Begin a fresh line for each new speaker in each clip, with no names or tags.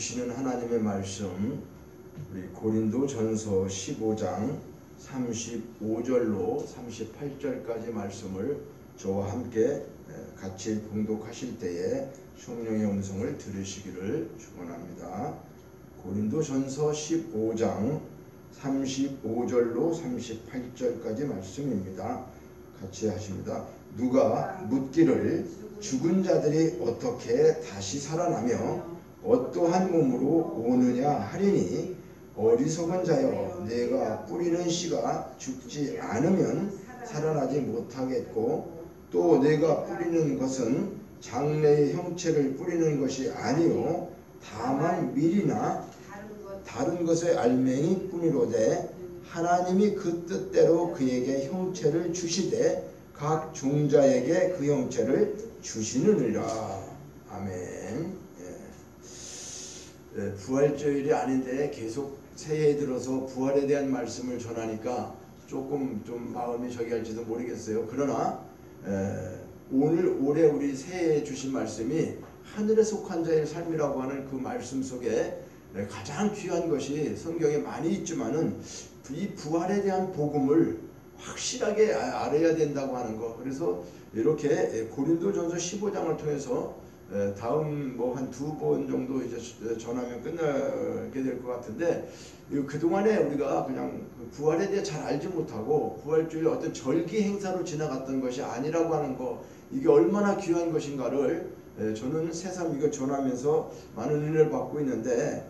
주시는 하나님의 말씀, 우리 고린도전서 15장 35절로 38절까지 말씀을 저와 함께 같이 봉독하실 때에 성령의 음성을 들으시기를 축원합니다. 고린도전서 15장 35절로 38절까지 말씀입니다. 같이 하십니다. 누가 묻기를 죽은 자들이 어떻게 다시 살아나며 어떠한 몸으로 오느냐 하리니, 어리석은 자여, 내가 뿌리는 씨가 죽지 않으면 살아나지 못하겠고, 또 내가 뿌리는 것은 장래의 형체를 뿌리는 것이 아니요 다만 밀이나 다른 것의 알맹이 뿐이로되, 하나님이 그 뜻대로 그에게 형체를 주시되 각 종자에게 그 형체를 주시느니라. 아멘. 부활주일이 아닌데 계속 새해에 들어서 부활에 대한 말씀을 전하니까 조금 좀 마음이 저기 할지도 모르겠어요. 그러나 올해 우리 새해에 주신 말씀이 하늘에 속한 자의 삶이라고 하는 그 말씀 속에 가장 귀한 것이 성경에 많이 있지만은 이 부활에 대한 복음을 확실하게 알아야 된다고 하는 거. 그래서 이렇게 고린도전서 15장을 통해서 다음 뭐 한 2번 정도 이제 전하면 끝나게 될 것 같은데, 그동안에 우리가 그냥 부활에 대해 잘 알지 못하고 부활주일 어떤 절기 행사로 지나갔던 것이 아니라고 하는 거, 이게 얼마나 귀한 것인가를 저는 새삼 이거 전하면서 많은 은혜를 받고 있는데,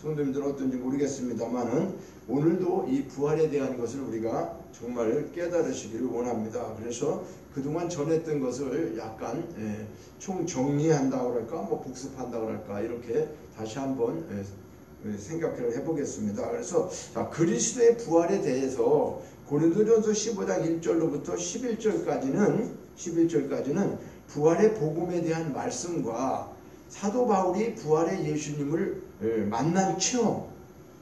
성도님들은 어떤지 모르겠습니다만은 오늘도 이 부활에 대한 것을 우리가 정말 깨달으시기를 원합니다. 그래서 그동안 전했던 것을 약간 총정리한다고 할까, 뭐 복습한다고 할까, 이렇게 다시 한번 생각을 해보겠습니다. 그래서 자, 그리스도의 부활에 대해서 고린도전서 15장 1절로부터 11절까지는 부활의 복음에 대한 말씀과 사도 바울이 부활의 예수님을 만난 체험,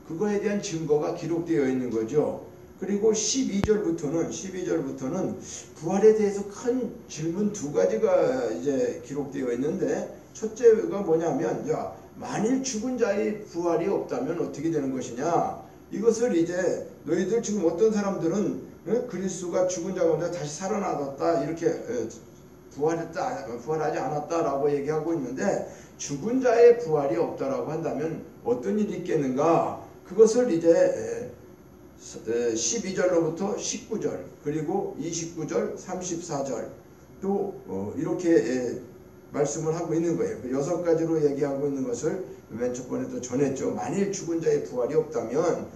그거에 대한 증거가 기록되어 있는 거죠. 그리고 12절부터는 부활에 대해서 큰 질문 2가지가 이제 기록되어 있는데, 첫째가 뭐냐면, 야, 만일 죽은 자의 부활이 없다면 어떻게 되는 것이냐, 이것을 이제 너희들 지금 어떤 사람들은 그리스도가 죽은 자 가운데 다시 살아나왔다, 이렇게 부활하지 않았다라고 얘기하고 있는데, 죽은 자의 부활이 없다라고 한다면 어떤 일이 있겠는가, 그것을 이제 12절로부터 19절, 그리고 29절, 34절 또 이렇게 말씀을 하고 있는 거예요. 6가지로 얘기하고 있는 것을 맨 첫 번에 또 전했죠. 만일 죽은 자의 부활이 없다면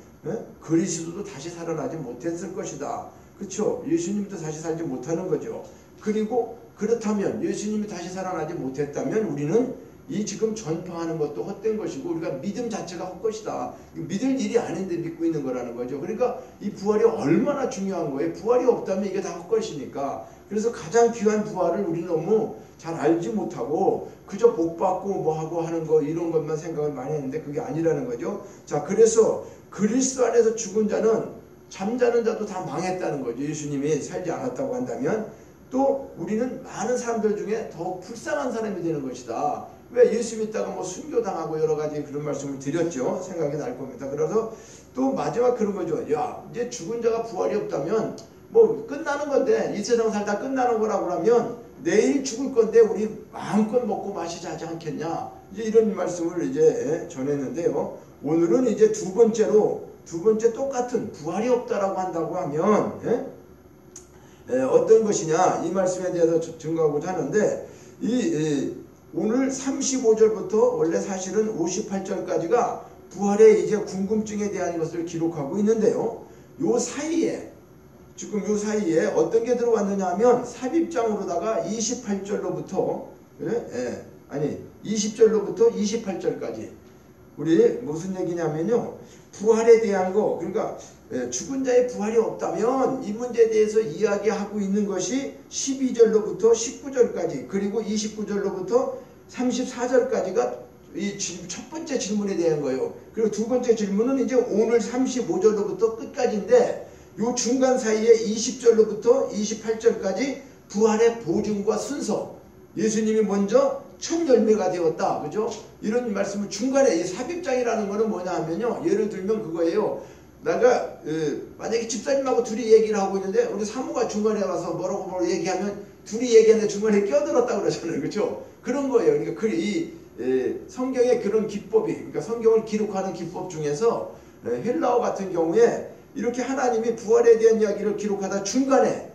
그리스도도 다시 살아나지 못했을 것이다. 그렇죠? 예수님도 다시 살지 못하는 거죠. 그리고 그렇다면 예수님이 다시 살아나지 못했다면 우리는 이 지금 전파하는 것도 헛된 것이고, 우리가 믿음 자체가 헛것이다. 믿을 일이 아닌데 믿고 있는 거라는 거죠. 그러니까 이 부활이 얼마나 중요한 거예요. 부활이 없다면 이게 다 헛것이니까. 그래서 가장 귀한 부활을 우리 너무 잘 알지 못하고 그저 복 받고 뭐하고 하는 거, 이런 것만 생각을 많이 했는데 그게 아니라는 거죠. 자, 그래서 그리스도 안에서 죽은 자는, 잠자는 자도 다 망했다는 거죠. 예수님이 살지 않았다고 한다면. 또 우리는 많은 사람들 중에 더욱 불쌍한 사람이 되는 것이다. 왜? 예수 믿다가 뭐 순교당하고 여러 가지 그런 말씀을 드렸죠. 생각이 날 겁니다. 그래서 또 마지막 그런 거죠. 야, 이제 죽은 자가 부활이 없다면 뭐 끝나는 건데, 이 세상 살다 끝나는 거라고 하면 내일 죽을 건데 우리 마음껏 먹고 마시자 하지 않겠냐, 이제 이런 말씀을 이제 전했는데요. 오늘은 이제 두 번째 똑같은 부활이 없다라고 한다고 하면 어떤 것이냐, 이 말씀에 대해서 증거하고자 하는데, 오늘 35절부터 원래 사실은 58절까지가 부활의 이제 궁금증에 대한 것을 기록하고 있는데요. 요 사이에 어떤 게 들어왔느냐 하면, 삽입장으로다가 20절로부터 28절까지 우리 무슨 얘기냐면요, 부활에 대한 거, 그러니까 죽은 자의 부활이 없다면 이 문제에 대해서 이야기하고 있는 것이 12절로부터 19절까지, 그리고 29절로부터 34절까지가 이 첫 번째 질문에 대한 거예요. 그리고 두 번째 질문은 이제 오늘 35절로부터 끝까지인데, 요 중간 사이에 20절로부터 28절까지 부활의 보증과 순서, 예수님이 먼저 첫 열매가 되었다. 그죠? 이런 말씀을 중간에 이 삽입장이라는 거는 뭐냐 하면요. 예를 들면 그거예요. 내가 만약에 집사님하고 둘이 얘기를 하고 있는데 우리 사모가 중간에 와서 뭐라고 얘기하면 둘이 얘기하는데 중간에 끼어들었다 그러잖아요. 그렇죠? 그런 거예요. 그러니까 이 성경의 그런 기법이, 그러니까 성경을 기록하는 기법 중에서 헬라어 같은 경우에 이렇게 하나님이 부활에 대한 이야기를 기록하다 중간에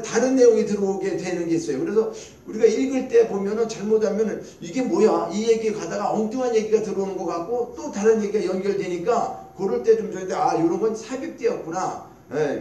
다른 내용이 들어오게 되는 게 있어요. 그래서 우리가 읽을 때 보면은 잘못하면은 이게 뭐야? 이 얘기 가다가 엉뚱한 얘기가 들어오는 것 같고 또 다른 얘기가 연결되니까 그럴 때 좀 저희들 이런 건 삽입되었구나.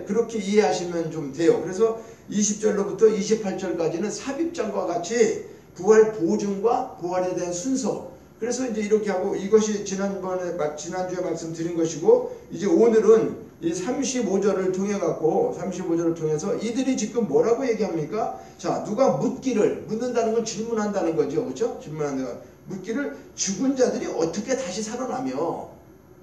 그렇게 이해하시면 좀 돼요. 그래서 20절로부터 28절까지는 삽입장과 같이 부활 보증과 부활에 대한 순서. 그래서 이제 이렇게 하고 이것이 지난주에 말씀드린 것이고 이제 오늘은 이 35절을 통해서 이들이 지금 뭐라고 얘기합니까? 자, 누가 묻는다는 건 질문한다는 거죠. 그렇죠? 묻기를 죽은 자들이 어떻게 다시 살아나며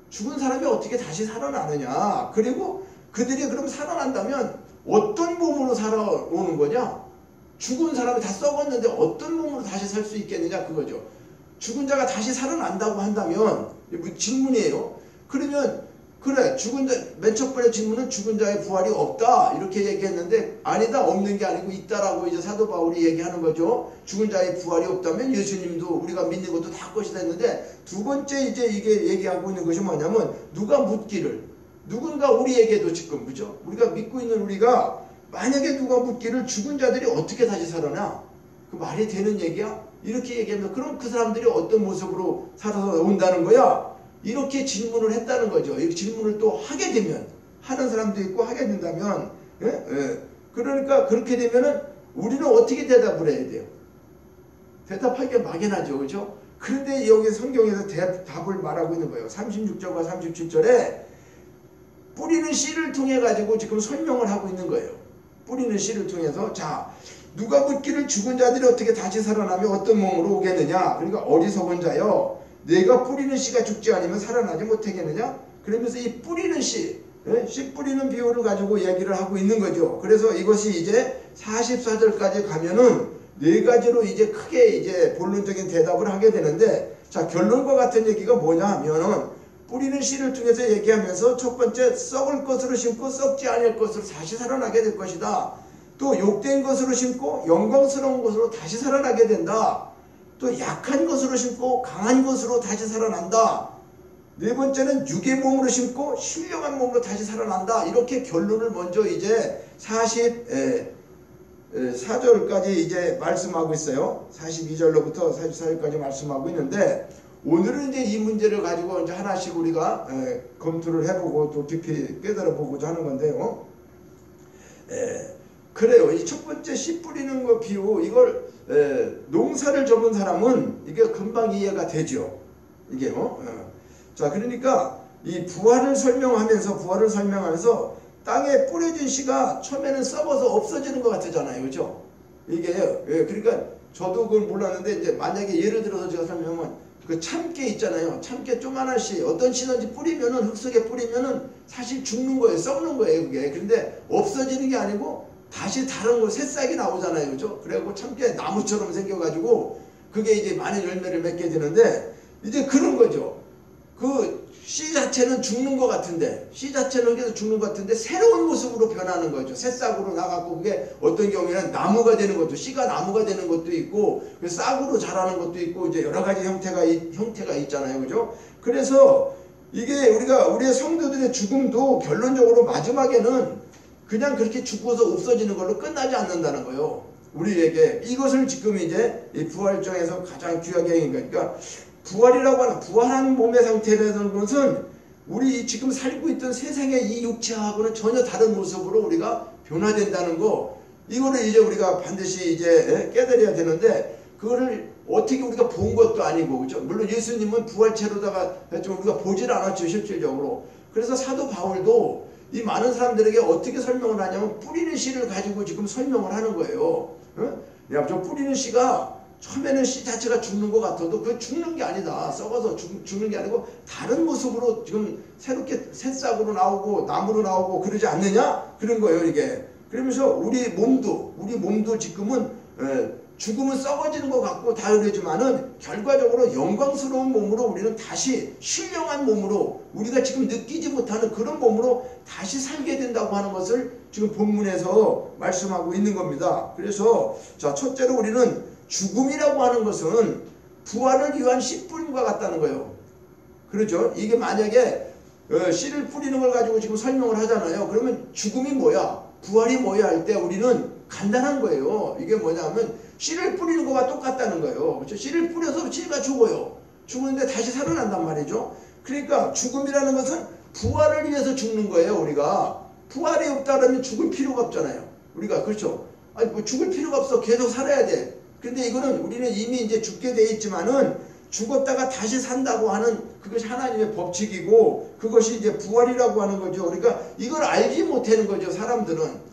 죽은 사람이 어떻게 다시 살아나느냐. 그리고 그들이 그럼 살아난다면 어떤 몸으로 살아오는 거냐? 죽은 사람이 다 썩었는데 어떤 몸으로 다시 살 수 있겠느냐 그거죠. 죽은 자가 다시 살아난다고 한다면 질문이에요. 그러면 그래 맨 첫 번째 질문은 죽은 자의 부활이 없다 이렇게 얘기했는데 아니다 없는 게 아니고 있다라고 이제 사도 바울이 얘기하는 거죠. 죽은 자의 부활이 없다면 예수님도 우리가 믿는 것도 다 것이다 했는데 두 번째 이제 이게 얘기하고 있는 것이 뭐냐면 누가 묻기를 누군가 우리에게도 지금 그죠? 우리가 믿고 있는 우리가 만약에 누가 묻기를 죽은 자들이 어떻게 다시 살아나? 그 말이 되는 얘기야? 이렇게 얘기하면 그럼 그 사람들이 어떤 모습으로 살아서 온다는 거야? 이렇게 질문을 했다는 거죠. 이 질문을 또 하게 되면 하는 사람도 있고 하게 된다면 그러니까 그렇게 되면은 우리는 어떻게 대답을 해야 돼요? 대답하기가 막연하죠. 그렇죠? 그런데 여기 성경에서 답을 말하고 있는 거예요. 36절과 37절에 뿌리는 씨를 통해 가지고 지금 설명을 하고 있는 거예요. 뿌리는 씨를 통해서 자 누가 묻기를 죽은 자들이 어떻게 다시 살아나며 어떤 몸으로 오겠느냐. 그러니까 어리석은 자여 내가 뿌리는 씨가 죽지 않으면 살아나지 못하겠느냐. 그러면서 이 뿌리는 씨 뿌리는 비유를 가지고 얘기를 하고 있는 거죠. 그래서 이것이 이제 44절까지 가면은 네 가지로 이제 크게 이제 본론적인 대답을 하게 되는데 자 결론과 같은 얘기가 뭐냐 하면은 뿌리는 씨를 통해서 얘기하면서 첫 번째 썩을 것으로 심고 썩지 않을 것으로 다시 살아나게 될 것이다. 또 욕된 것으로 심고 영광스러운 것으로 다시 살아나게 된다. 또 약한 것으로 심고 강한 것으로 다시 살아난다. 네 번째는 육의 몸으로 심고 신령한 몸으로 다시 살아난다. 이렇게 결론을 먼저 이제 44절까지 이제 말씀하고 있어요. 42절로부터 44절까지 말씀하고 있는데 오늘은 이제 이 문제를 가지고 이제 하나씩 우리가 검토를 해보고 또 깊이 깨달아 보고자 하는 건데요. 그래요. 이 첫 번째 씨 뿌리는 거 비유 이걸 농사를 접은 사람은 이게 금방 이해가 되죠. 이게 자 그러니까 이 부활을 설명하면서 땅에 뿌려진 씨가 처음에는 썩어서 없어지는 것 같잖아요. 그죠? 이게 그러니까 저도 그걸 몰랐는데 이제 만약에 예를 들어서 제가 설명하면 그 참깨 있잖아요. 참깨 조그만한 씨 어떤 씨든지 뿌리면은 흙 속에 뿌리면은 사실 죽는 거예요. 썩는 거예요. 그게. 근데 없어지는 게 아니고 다시 다른 거 새싹이 나오잖아요. 그죠? 그래갖고 참깨 나무처럼 생겨가지고 그게 이제 많은 열매를 맺게 되는데 이제 그런 거죠. 그 씨 자체는 죽는 것 같은데 새로운 모습으로 변하는 거죠. 새싹으로 나가고 그게 어떤 경우에는 나무가 되는 것도 씨가 나무가 되는 것도 있고 싹으로 자라는 것도 있고 이제 여러 가지 형태가 있잖아요. 그죠? 그래서 이게 우리의 성도들의 죽음도 결론적으로 마지막에는 그냥 그렇게 죽어서 없어지는 걸로 끝나지 않는다는 거예요. 우리에게 이것을 지금 이제 이 부활정에서 가장 귀하게 얘기한 거니까 부활이라고 하는 부활한 몸의 상태라는 것은 우리 지금 살고 있던 세상의 이 육체하고는 전혀 다른 모습으로 우리가 변화된다는 거 이거를 이제 우리가 반드시 이제 깨달아야 되는데 그거를 어떻게 우리가 본 것도 아니고 그죠? 물론 예수님은 부활체로다가 좀 우리가 보질 않았죠 실질적으로. 그래서 사도 바울도 이 많은 사람들에게 어떻게 설명을 하냐면 뿌리는 씨를 가지고 지금 설명을 하는 거예요. 야, 저 뿌리는 씨가 처음에는 씨 자체가 죽는 것 같아도 그 죽는 게 아니다. 썩어서 죽는 게 아니고 다른 모습으로 지금 새롭게 새싹으로 나오고 나무로 나오고 그러지 않느냐? 그런 거예요 이게. 그러면서 우리 몸도 지금은 죽으면 썩어지는 것 같고 다 그러지만은 결과적으로 영광스러운 몸으로 우리는 다시 신령한 몸으로 우리가 지금 느끼지 못하는 그런 몸으로 다시 살게 된다고 하는 것을 지금 본문에서 말씀하고 있는 겁니다. 그래서 자, 첫째로 우리는 죽음이라고 하는 것은 부활을 위한 씨 뿌림과 같다는 거예요. 그렇죠? 이게 만약에 씨를 뿌리는 걸 가지고 지금 설명을 하잖아요. 그러면 죽음이 뭐야? 부활이 뭐야? 할 때 우리는 간단한 거예요. 이게 뭐냐면 씨를 뿌리는 거와 똑같다는 거예요. 그렇죠? 씨를 뿌려서 씨가 죽어요. 죽는데 다시 살아난단 말이죠. 그러니까 죽음이라는 것은 부활을 위해서 죽는 거예요. 우리가 부활이 없다 그러면 죽을 필요가 없잖아요. 우리가 그렇죠? 아니 뭐 죽을 필요가 없어. 계속 살아야 돼. 근데 이거는 우리는 이미 이제 죽게 돼 있지만은 죽었다가 다시 산다고 하는 그것이 하나님의 법칙이고 그것이 이제 부활이라고 하는 거죠. 그러니까 이걸 알지 못하는 거죠. 사람들은.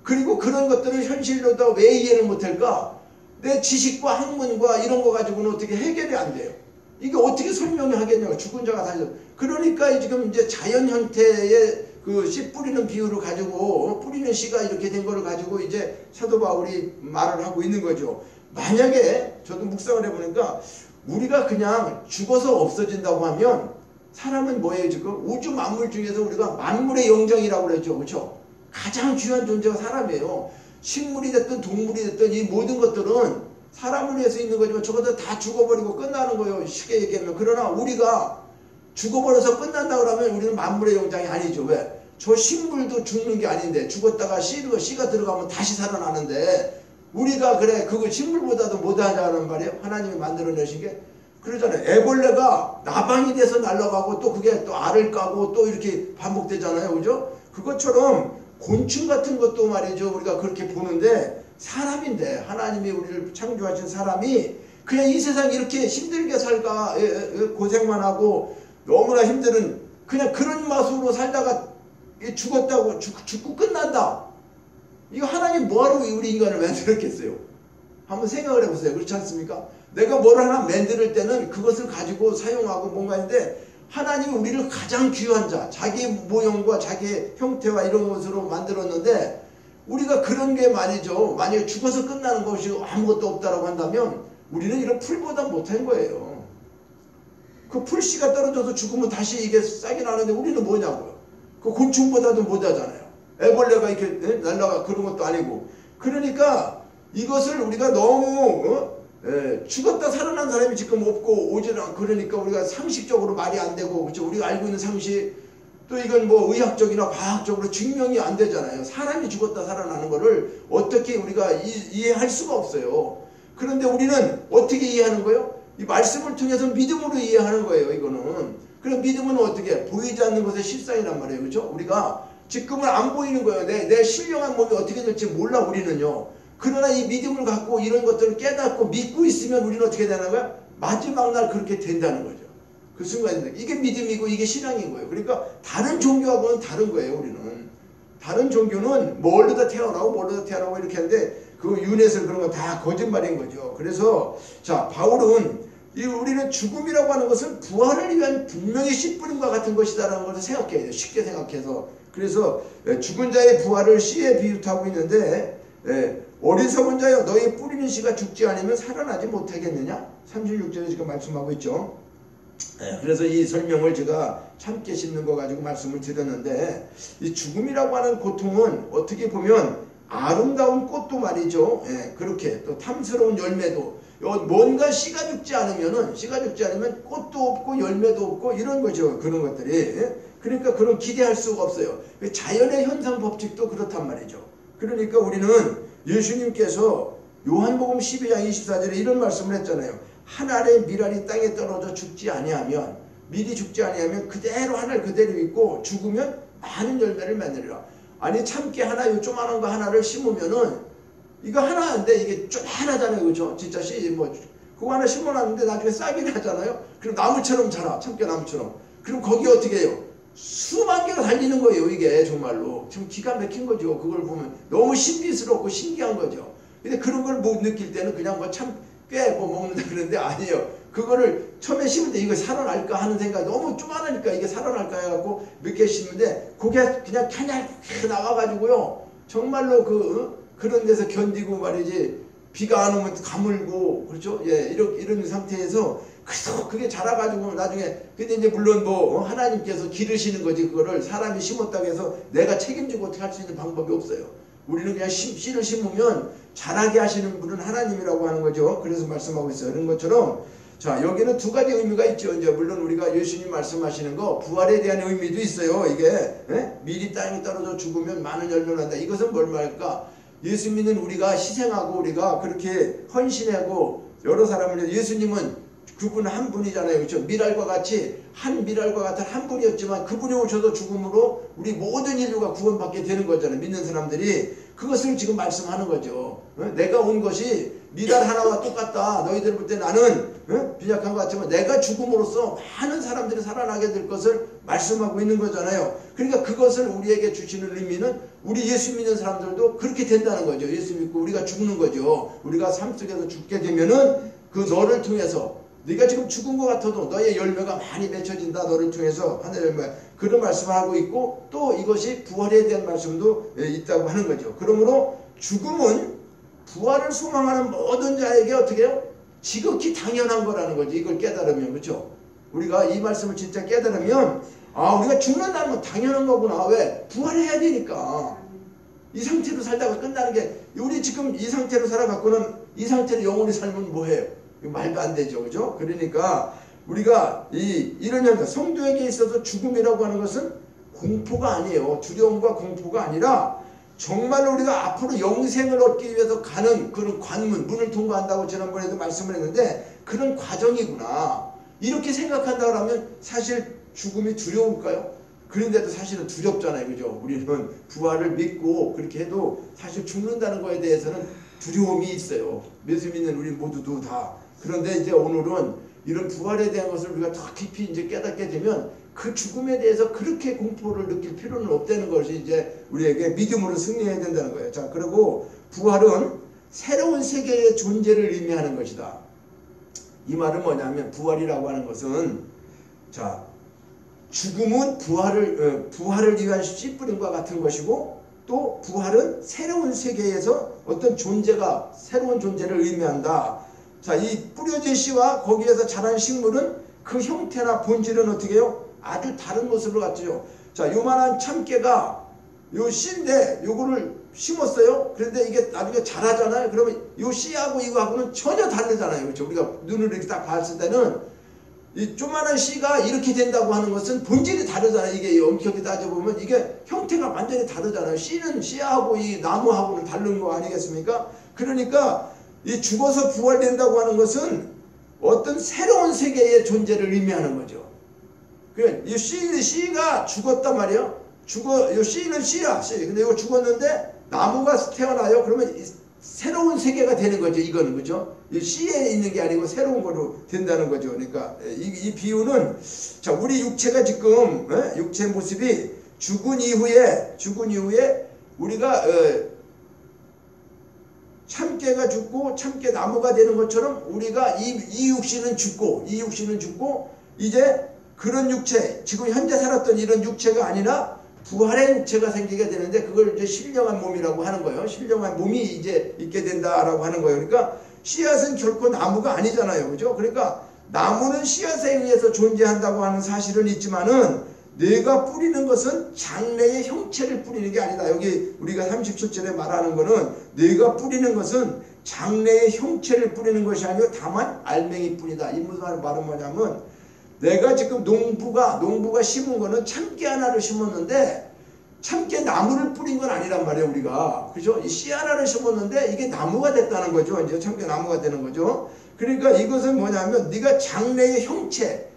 그리고 그런 것들을 현실로도 왜 이해를 못할까? 내 지식과 학문과 이런 거 가지고는 어떻게 해결이 안 돼요. 이게 어떻게 설명이 하겠냐고. 죽은 자가 다시. 그러니까 지금 이제 자연 형태의 그 씨 뿌리는 비유를 가지고 뿌리는 씨가 이렇게 된 거를 가지고 이제 사도 바울이 말을 하고 있는 거죠. 만약에 저도 묵상을 해보니까 우리가 그냥 죽어서 없어진다고 하면 사람은 뭐예요? 지금 우주 만물 중에서 우리가 만물의 영장이라고 그랬죠. 그렇죠? 가장 중요한 존재가 사람이에요. 식물이 됐든 동물이 됐든 이 모든 것들은 사람을 위해서 있는 거지만 저것도 다 죽어버리고 끝나는 거예요. 쉽게 얘기하면. 그러나 우리가 죽어버려서 끝난다 그러면 우리는 만물의 영장이 아니죠. 왜? 저 식물도 죽는 게 아닌데 죽었다가 씨가 들어가면 다시 살아나는데 우리가 그래 그거 식물보다도 못하냐는 말이에요. 하나님이 만들어내신 게. 그러잖아요. 애벌레가 나방이 돼서 날아가고 또 그게 또 알을 까고 또 이렇게 반복되잖아요. 그죠? 그것처럼 곤충 같은 것도 말이죠. 우리가 그렇게 보는데 사람인데 하나님이 우리를 창조하신 사람이 그냥 이 세상 이렇게 힘들게 살까 고생만 하고 너무나 힘든 그냥 그런 맛으로 살다가 죽었다고 죽고 끝난다. 이거 하나님 뭐하러 우리 인간을 만들었겠어요? 한번 생각을 해보세요. 그렇지 않습니까? 내가 뭘 하나 만들 때는 그것을 가지고 사용하고 뭔가 했는데 하나님이 우리를 가장 귀한 자, 자기 모형과 자기 형태와 이런 것으로 만들었는데 우리가 그런 게 말이죠. 만약에 죽어서 끝나는 것이 아무것도 없다라고 한다면 우리는 이런 풀보다 못한 거예요. 그 풀씨가 떨어져서 죽으면 다시 이게 싹이 나는데 우리는 뭐냐고요. 그 곤충보다도 못하잖아요. 애벌레가 이렇게 날라가 그런 것도 아니고. 그러니까 이것을 우리가 너무 죽었다 살아난 사람이 지금 없고 오지는 않고 그러니까 우리가 상식적으로 말이 안 되고 그렇죠? 우리가 알고 있는 상식 또 이건 뭐 의학적이나 과학적으로 증명이 안 되잖아요. 사람이 죽었다 살아나는 거를 어떻게 우리가 이해할 수가 없어요. 그런데 우리는 어떻게 이해하는 거예요? 이 말씀을 통해서 믿음으로 이해하는 거예요. 이거는. 그럼 믿음은 어떻게? 보이지 않는 것의 실상이란 말이에요. 그렇죠? 우리가 지금은 안 보이는 거예요. 내 신령한 몸이 어떻게 될지 몰라 우리는요. 그러나 이 믿음을 갖고 이런 것들을 깨닫고 믿고 있으면 우리는 어떻게 되는 거야? 마지막 날 그렇게 된다는 거죠. 그 순간인데 이게 믿음이고 이게 신앙인 거예요. 그러니까 다른 종교하고는 다른 거예요. 우리는. 다른 종교는 뭘로다 태어나고 이렇게 하는데 그 유넷을 그런 거 다 거짓말인 거죠. 그래서 자 바울은 우리는 죽음이라고 하는 것은 부활을 위한 분명히 씨 뿌림과 같은 것이다라는 것을 생각해야 돼요. 쉽게 생각해서. 그래서 죽은 자의 부활을 씨에 비유하고 있는데 어리석은 자여 너희 뿌리는 씨가 죽지 않으면 살아나지 못하겠느냐? 36절에 지금 말씀하고 있죠. 그래서 이 설명을 제가 참깨 심는 거 가지고 말씀을 드렸는데 이 죽음이라고 하는 고통은 어떻게 보면 아름다운 꽃도 말이죠. 그렇게 또 탐스러운 열매도 뭔가 씨가 죽지 않으면 꽃도 없고 열매도 없고 이런 거죠. 그런 것들이. 그러니까 그런 기대할 수가 없어요. 자연의 현상 법칙도 그렇단 말이죠. 그러니까 우리는 예수님께서 요한복음 12장 24절에 이런 말씀을 했잖아요. 한 알의 밀알이 땅에 떨어져 죽지 아니하면 밀이 죽지 아니하면 그대로 하늘 그대로 있고 죽으면 많은 열매를 맺느리라. 아니 참깨 하나 요 조그만한 거 하나를 심으면은 이거 하나인데 이게 좀 하나잖아요. 그죠? 진짜 그거 하나 심어놨는데 나중에 싹이 나잖아요. 그럼 나무처럼 자라. 참깨 나무처럼. 그럼 거기 어떻게 해요? 수만 개가 달리는 거예요. 이게 정말로. 좀 기가 막힌 거죠. 그걸 보면 너무 신비스럽고 신기한 거죠. 근데 그런 걸 못 느낄 때는 그냥 뭐 참깨 먹는다 그러는데 아니에요. 그거를 처음에 심을 때 이거 살아날까 하는 생각 너무 쪼만하니까 이게 살아날까 해갖고 몇 개 심는데 그게 그냥 캬냐 나와가지고요. 정말로 그런 데서 견디고 말이지 비가 안 오면 가물고 그렇죠? 예, 이런 상태에서 그래서 그게 자라가지고 나중에 근데 이제 물론 뭐 하나님께서 기르시는 거지 그거를 사람이 심었다고 해서 내가 책임지고 어떻게 할 수 있는 방법이 없어요. 우리는 그냥 씨를 심으면 자라게 하시는 분은 하나님이라고 하는 거죠. 그래서 말씀하고 있어요. 그런 것처럼 자 여기는 두 가지 의미가 있죠. 이제 물론 우리가 예수님 말씀하시는 거 부활에 대한 의미도 있어요. 이게 미리 땅에 떨어져 죽으면 많은 열매를 한다. 이것은 뭘 말할까? 예수 믿는 우리가 희생하고 우리가 그렇게 헌신하고 여러 사람을 예수님은 그분 한 분이잖아요. 그렇죠? 미랄과 같이 한 미랄과 같은 한 분이었지만 그분이 오셔서 죽음으로 우리 모든 인류가 구원받게 되는 거잖아요. 믿는 사람들이 그것을 지금 말씀하는 거죠. 내가 온 것이 미랄 하나와 똑같다. 너희들 볼 때 나는 빈약한 것 같지만 내가 죽음으로써 많은 사람들이 살아나게 될 것을 말씀하고 있는 거잖아요. 그러니까 그것을 우리에게 주시는 의미는 우리 예수 믿는 사람들도 그렇게 된다는 거죠. 예수 믿고 우리가 죽는 거죠. 우리가 삶 속에서 죽게 되면은 그 너를 통해서 네가 지금 죽은 것 같아도 너의 열매가 많이 맺혀진다. 너를 통해서 하늘의 열매. 그런 말씀을 하고 있고 또 이것이 부활에 대한 말씀도 있다고 하는 거죠. 그러므로 죽음은 부활을 소망하는 모든 자에게 어떻게 해요? 지극히 당연한 거라는 거지. 이걸 깨달으면. 그렇죠? 우리가 이 말씀을 진짜 깨달으면 아 우리가 죽는다는 건 당연한 거구나. 왜? 부활해야 되니까. 이 상태로 살다가 끝나는 게 우리 지금 이 상태로 살아갖고는 이 상태로 영원히 살면 뭐해요? 말도 안 되죠. 그죠? 그러니까 우리가 이런 현상, 성도에게 있어서 죽음이라고 하는 것은 공포가 아니에요. 두려움과 공포가 아니라 정말로 우리가 앞으로 영생을 얻기 위해서 가는 그런 관문, 문을 통과한다고 지난번에도 말씀을 했는데 그런 과정이구나. 이렇게 생각한다면 사실 죽음이 두려울까요? 그런데도 사실은 두렵잖아요. 그죠? 우리는 부활을 믿고 그렇게 해도 사실 죽는다는 거에 대해서는 두려움이 있어요. 예수 믿는 우리 모두도 다. 그런데 이제 오늘은 이런 부활에 대한 것을 우리가 더 깊이 이제 깨닫게 되면 그 죽음에 대해서 그렇게 공포를 느낄 필요는 없다는 것이 이제 우리에게 믿음으로 승리해야 된다는 거예요. 자, 그리고 부활은 새로운 세계의 존재를 의미하는 것이다. 이 말은 뭐냐면 부활이라고 하는 것은 자, 죽음은 부활을 위한 씨뿌림과 같은 것이고 또 부활은 새로운 세계에서 어떤 존재가 새로운 존재를 의미한다. 자, 이 뿌려진 씨와 거기에서 자란 식물은 그 형태나 본질은 어떻게 해요? 아주 다른 모습을 갖죠. 자, 요만한 참깨가 요 씨인데 요거를 심었어요. 그런데 이게 나중에 자라잖아요. 그러면 요 씨하고 이거하고는 전혀 다르잖아요. 그렇죠? 우리가 눈으로 이렇게 딱 봤을 때는 이 조만한 씨가 이렇게 된다고 하는 것은 본질이 다르잖아요. 이게 엄격히 따져보면 이게 형태가 완전히 다르잖아요. 씨는 씨하고 이 나무하고는 다른 거 아니겠습니까? 그러니까 이 죽어서 부활된다고 하는 것은 어떤 새로운 세계의 존재를 의미하는 거죠. 이 씨가 죽었단 말이에요. 이 씨는 씨야. 씨. 근데 이거 죽었는데 나무가 태어나요. 그러면 새로운 세계가 되는 거죠. 이거는 그죠? 이 씨에 있는 게 아니고 새로운 거로 된다는 거죠. 그러니까 이 비유는 자 우리 육체가 지금 육체 모습이 죽은 이후에 우리가 참깨가 죽고 참깨 나무가 되는 것처럼 우리가 이 육신은 죽고 이제 그런 육체 지금 현재 살았던 이런 육체가 아니라 부활의 육체가 생기게 되는데 그걸 이제 신령한 몸이라고 하는 거예요. 신령한 몸이 이제 있게 된다라고 하는 거예요. 그러니까 씨앗은 결코 나무가 아니잖아요. 그죠? 그러니까 나무는 씨앗에 의해서 존재한다고 하는 사실은 있지만은 내가 뿌리는 것은 장래의 형체를 뿌리는 게 아니다. 여기 우리가 37절에 말하는 거는 내가 뿌리는 것은 장래의 형체를 뿌리는 것이 아니고 다만 알맹이 뿐이다. 이 무슨 말은 뭐냐면 내가 지금 농부가 심은 거는 참깨 하나를 심었는데 참깨 나무를 뿌린 건 아니란 말이에요. 우리가 그죠? 이 씨 하나를 심었는데 이게 나무가 됐다는 거죠. 이제 참깨 나무가 되는 거죠. 그러니까 이것은 뭐냐면 네가 장래의 형체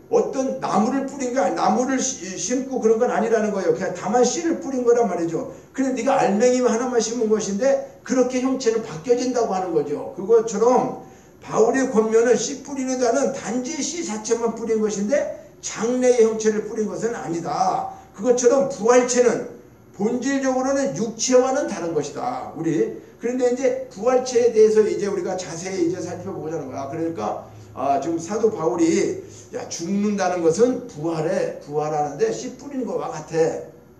어떤 나무를 뿌린 게 아니 나무를 심고 그런 건 아니라는 거예요. 그냥 다만 씨를 뿌린 거란 말이죠. 그래 네가 알맹이 하나만 심은 것인데 그렇게 형체는 바뀌어진다고 하는 거죠. 그것처럼 바울의 권면은 씨 뿌리는 자는 단지 씨 자체만 뿌린 것인데 장래의 형체를 뿌린 것은 아니다. 그것처럼 부활체는 본질적으로는 육체와는 다른 것이다. 그런데 이제 부활체에 대해서 이제 우리가 자세히 이제 살펴보자는 거야. 그러니까 지금 사도 바울이 죽는다는 것은 부활하는데 씨 뿌리는 것과 같아.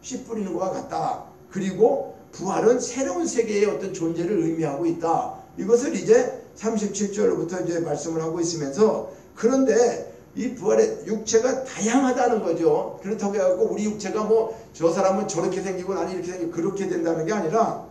씨 뿌리는 것과 같다. 그리고 부활은 새로운 세계의 어떤 존재를 의미하고 있다. 이것을 이제 37절부터 이제 말씀을 하고 있으면서, 그런데 이 부활의 육체가 다양하다는 거죠. 그렇다고 해갖고 우리 육체가 뭐 저 사람은 저렇게 생기고 나는 이렇게 생기고 그렇게 된다는 게 아니라,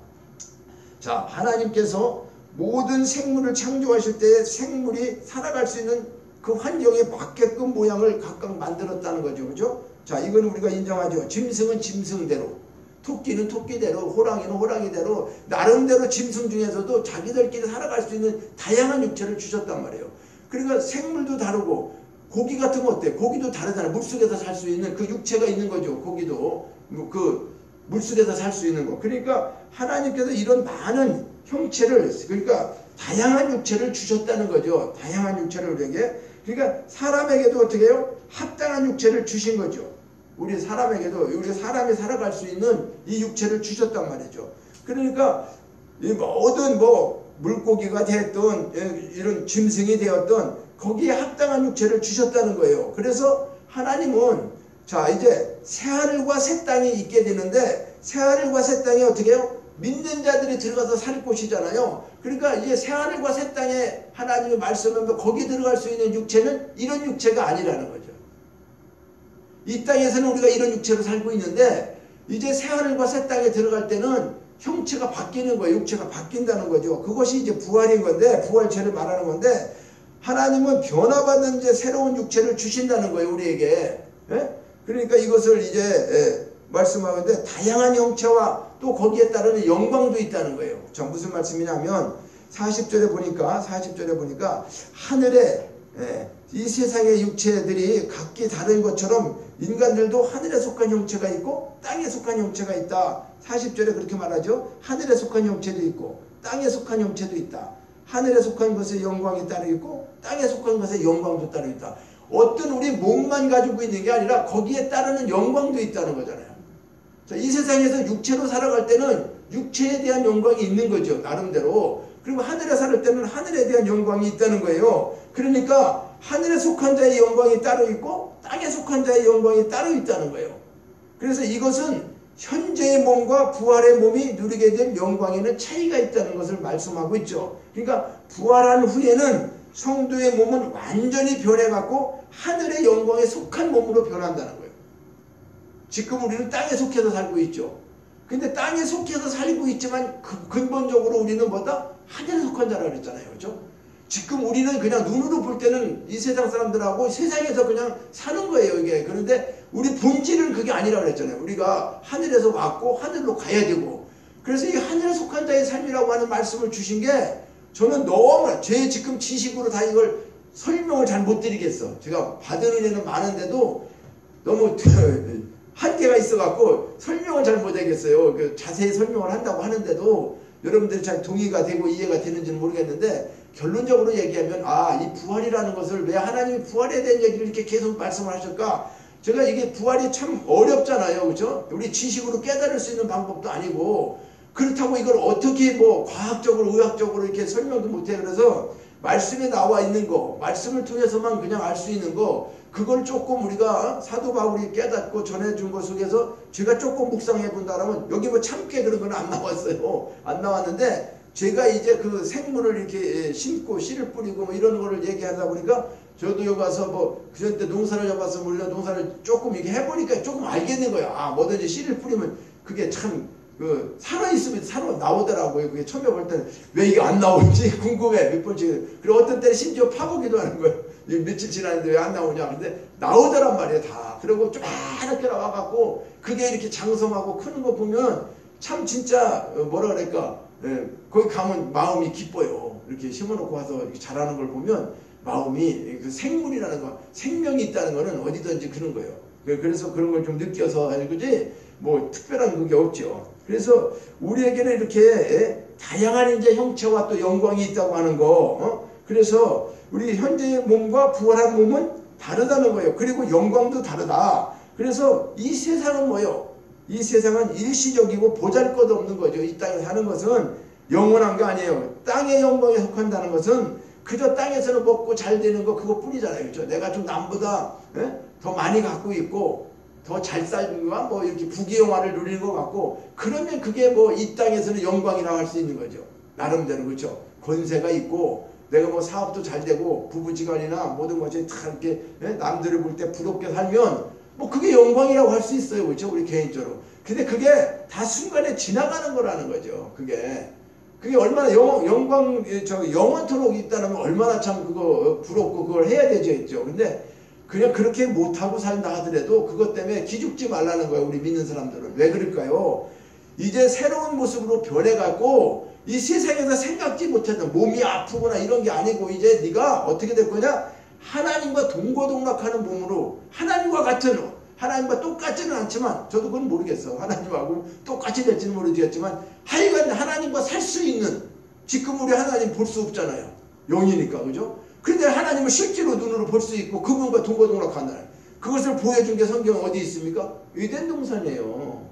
자, 하나님께서 모든 생물을 창조하실 때 생물이 살아갈 수 있는 그 환경에 맞게끔 모양을 각각 만들었다는 거죠. 그죠? 자, 이건 우리가 인정하죠. 짐승은 짐승대로, 토끼는 토끼대로, 호랑이는 호랑이대로, 나름대로 짐승 중에서도 자기들끼리 살아갈 수 있는 다양한 육체를 주셨단 말이에요. 그러니까 생물도 다르고, 고기 같은 거 어때? 고기도 다르잖아요. 물속에서 살 수 있는 그 육체가 있는 거죠. 고기도 그 물속에서 살 수 있는 거. 그러니까 하나님께서 이런 많은 형체를, 그러니까 다양한 육체를 주셨다는 거죠. 다양한 육체를 우리에게. 그러니까 사람에게도 어떻게 해요? 합당한 육체를 주신 거죠. 우리 사람에게도, 우리 사람이 살아갈 수 있는 이 육체를 주셨단 말이죠. 그러니까 모든 뭐 물고기가 됐든 이런 짐승이 되었든 거기에 합당한 육체를 주셨다는 거예요. 그래서 하나님은, 자, 이제 새하늘과 새 땅이 있게 되는데, 새하늘과 새 땅이 어떻게 해요? 믿는 자들이 들어가서 살 곳이잖아요. 그러니까 이제 새하늘과 새 땅에 하나님의 말씀하면 거기 들어갈 수 있는 육체는 이런 육체가 아니라는 거죠. 이 땅에서는 우리가 이런 육체로 살고 있는데, 이제 새하늘과 새 땅에 들어갈 때는 형체가 바뀌는 거예요. 육체가 바뀐다는 거죠. 그것이 이제 부활인 건데, 부활체를 말하는 건데, 하나님은 변화받는 이제 새로운 육체를 주신다는 거예요, 우리에게. 예? 그러니까 이것을 이제 말씀하는데, 다양한 형체와 또 거기에 따르는 영광도 있다는 거예요. 자, 무슨 말씀이냐면 40절에 보니까 하늘에, 이 세상의 육체들이 각기 다른 것처럼 인간들도 하늘에 속한 형체가 있고 땅에 속한 형체가 있다. 40절에 그렇게 말하죠. 하늘에 속한 형체도 있고 땅에 속한 형체도 있다. 하늘에 속한 것에 영광이 따로 있고 땅에 속한 것에 영광도 따로 있다. 어떤 우리 몸만 가지고 있는 게 아니라 거기에 따르는 영광도 있다는 거잖아요. 자, 이 세상에서 육체로 살아갈 때는 육체에 대한 영광이 있는 거죠. 나름대로. 그리고 하늘에 살 때는 하늘에 대한 영광이 있다는 거예요. 그러니까 하늘에 속한 자의 영광이 따로 있고 땅에 속한 자의 영광이 따로 있다는 거예요. 그래서 이것은 현재의 몸과 부활의 몸이 누리게 될 영광에는 차이가 있다는 것을 말씀하고 있죠. 그러니까 부활한 후에는 성도의 몸은 완전히 변해갖고 하늘의 영광에 속한 몸으로 변한다는 거예요. 지금 우리는 땅에 속해서 살고 있죠. 근데 땅에 속해서 살고 있지만 근본적으로 우리는 뭐다? 하늘에 속한 자라고 그랬잖아요. 그렇죠? 지금 우리는 그냥 눈으로 볼 때는 이 세상 사람들하고 세상에서 그냥 사는 거예요, 이게. 그런데 우리 본질은 그게 아니라고 그랬잖아요. 우리가 하늘에서 왔고 하늘로 가야 되고. 그래서 이 하늘에 속한 자의 삶이라고 하는 말씀을 주신 게 저는 너무 제 지금 지식으로 다 이걸 설명을 잘 못 드리겠어. 제가 받은 은혜는 많은데도 너무 한계가 있어갖고 설명을 잘 못하겠어요. 자세히 설명을 한다고 하는데도 여러분들이 잘 동의가 되고 이해가 되는지는 모르겠는데, 결론적으로 얘기하면, 이 부활이라는 것을 왜 하나님이 부활에 대한 얘기를 이렇게 계속 말씀을 하실까? 제가 이게 부활이 참 어렵잖아요. 그죠? 우리 지식으로 깨달을 수 있는 방법도 아니고, 그렇다고 이걸 어떻게 뭐 과학적으로 의학적으로 이렇게 설명도 못해요. 그래서 말씀에 나와 있는 거, 말씀을 통해서만 그냥 알 수 있는 거, 그걸 조금 우리가 사도 바울이 깨닫고 전해준 것 속에서 제가 조금 묵상해 본다라면, 여기 뭐 참깨 그런 건 안 나왔어요. 안 나왔는데, 제가 이제 그 생물을 이렇게 심고 씨를 뿌리고 뭐 이런 거를 얘기하다 보니까, 저도 여기 와서 뭐 그전때 농사를 잡아서 물론 농사를 조금 이렇게 해보니까 조금 알겠는 거예요. 뭐든지 씨를 뿌리면 그게 참 살아있으면 살아 나오더라고요. 그게 처음에 볼 때는 왜 이게 안 나오는지 궁금해. 몇 번씩. 그리고 어떤 때는 심지어 파보기도 하는 거예요. 며칠 지났는데 왜 안 나오냐. 근데 나오더란 말이에요, 다. 그리고 쪼만하게 나와갖고 그게 이렇게 장성하고 크는 거 보면 참 진짜 뭐라 그럴까. 거기 가면 마음이 기뻐요. 이렇게 심어놓고 와서 이렇게 자라는 걸 보면 마음이, 그 생물이라는 거, 생명이 있다는 거는 어디든지 그런 거예요. 그래서 그런 걸 좀 느껴서 하는 거지, 뭐 특별한 그게 없죠. 그래서 우리에게는 이렇게 다양한 이제 형체와 또 영광이 있다고 하는 거. 그래서 우리 현재의 몸과 부활한 몸은 다르다는 거예요. 그리고 영광도 다르다. 그래서 이 세상은 뭐예요? 이 세상은 일시적이고 보잘것없는 거죠. 이 땅에 사는 것은 영원한 게 아니에요. 땅의 영광에 속한다는 것은 그저 땅에서는 먹고 잘 되는 거 그것뿐이잖아요. 그렇죠? 내가 좀 남보다 더 많이 갖고 있고 더 잘 살는 거야 뭐 이렇게 부귀영화를 누리는 것 같고 그러면 그게 뭐 이 땅에서는 영광이라고 할 수 있는 거죠. 나름대로 그렇죠. 권세가 있고 내가 뭐 사업도 잘 되고 부부지간이나 모든 것이 다 이렇게 남들을 볼 때 부럽게 살면 뭐 그게 영광이라고 할 수 있어요. 그렇죠. 우리 개인적으로. 근데 그게 다 순간에 지나가는 거라는 거죠. 그게 얼마나 영원토록 있다면 얼마나 참 그거 부럽고 그걸 해야 되죠. 근데 그냥 그렇게 못하고 산다 하더라도 그것 때문에 기죽지 말라는 거예요. 우리 믿는 사람들은. 왜 그럴까요? 이제 새로운 모습으로 변해갖고 이 세상에서 생각지 못했던 몸이 아프거나 이런 게 아니고 이제 네가 어떻게 될 거냐? 하나님과 동고동락하는 몸으로 하나님과 같은 하나님과 똑같지는 않지만 저도 그건 모르겠어. 하나님하고 똑같이 될지는 모르겠지만 하여간 하나님과 살 수 있는 지금 우리 하나님 볼 수 없잖아요. 영이니까 그죠? 근데 하나님을 실제로 눈으로 볼 수 있고 그분과 동고동락한다. 그것을 보여준 게 성경에 어디 있습니까? 에덴 동산이에요.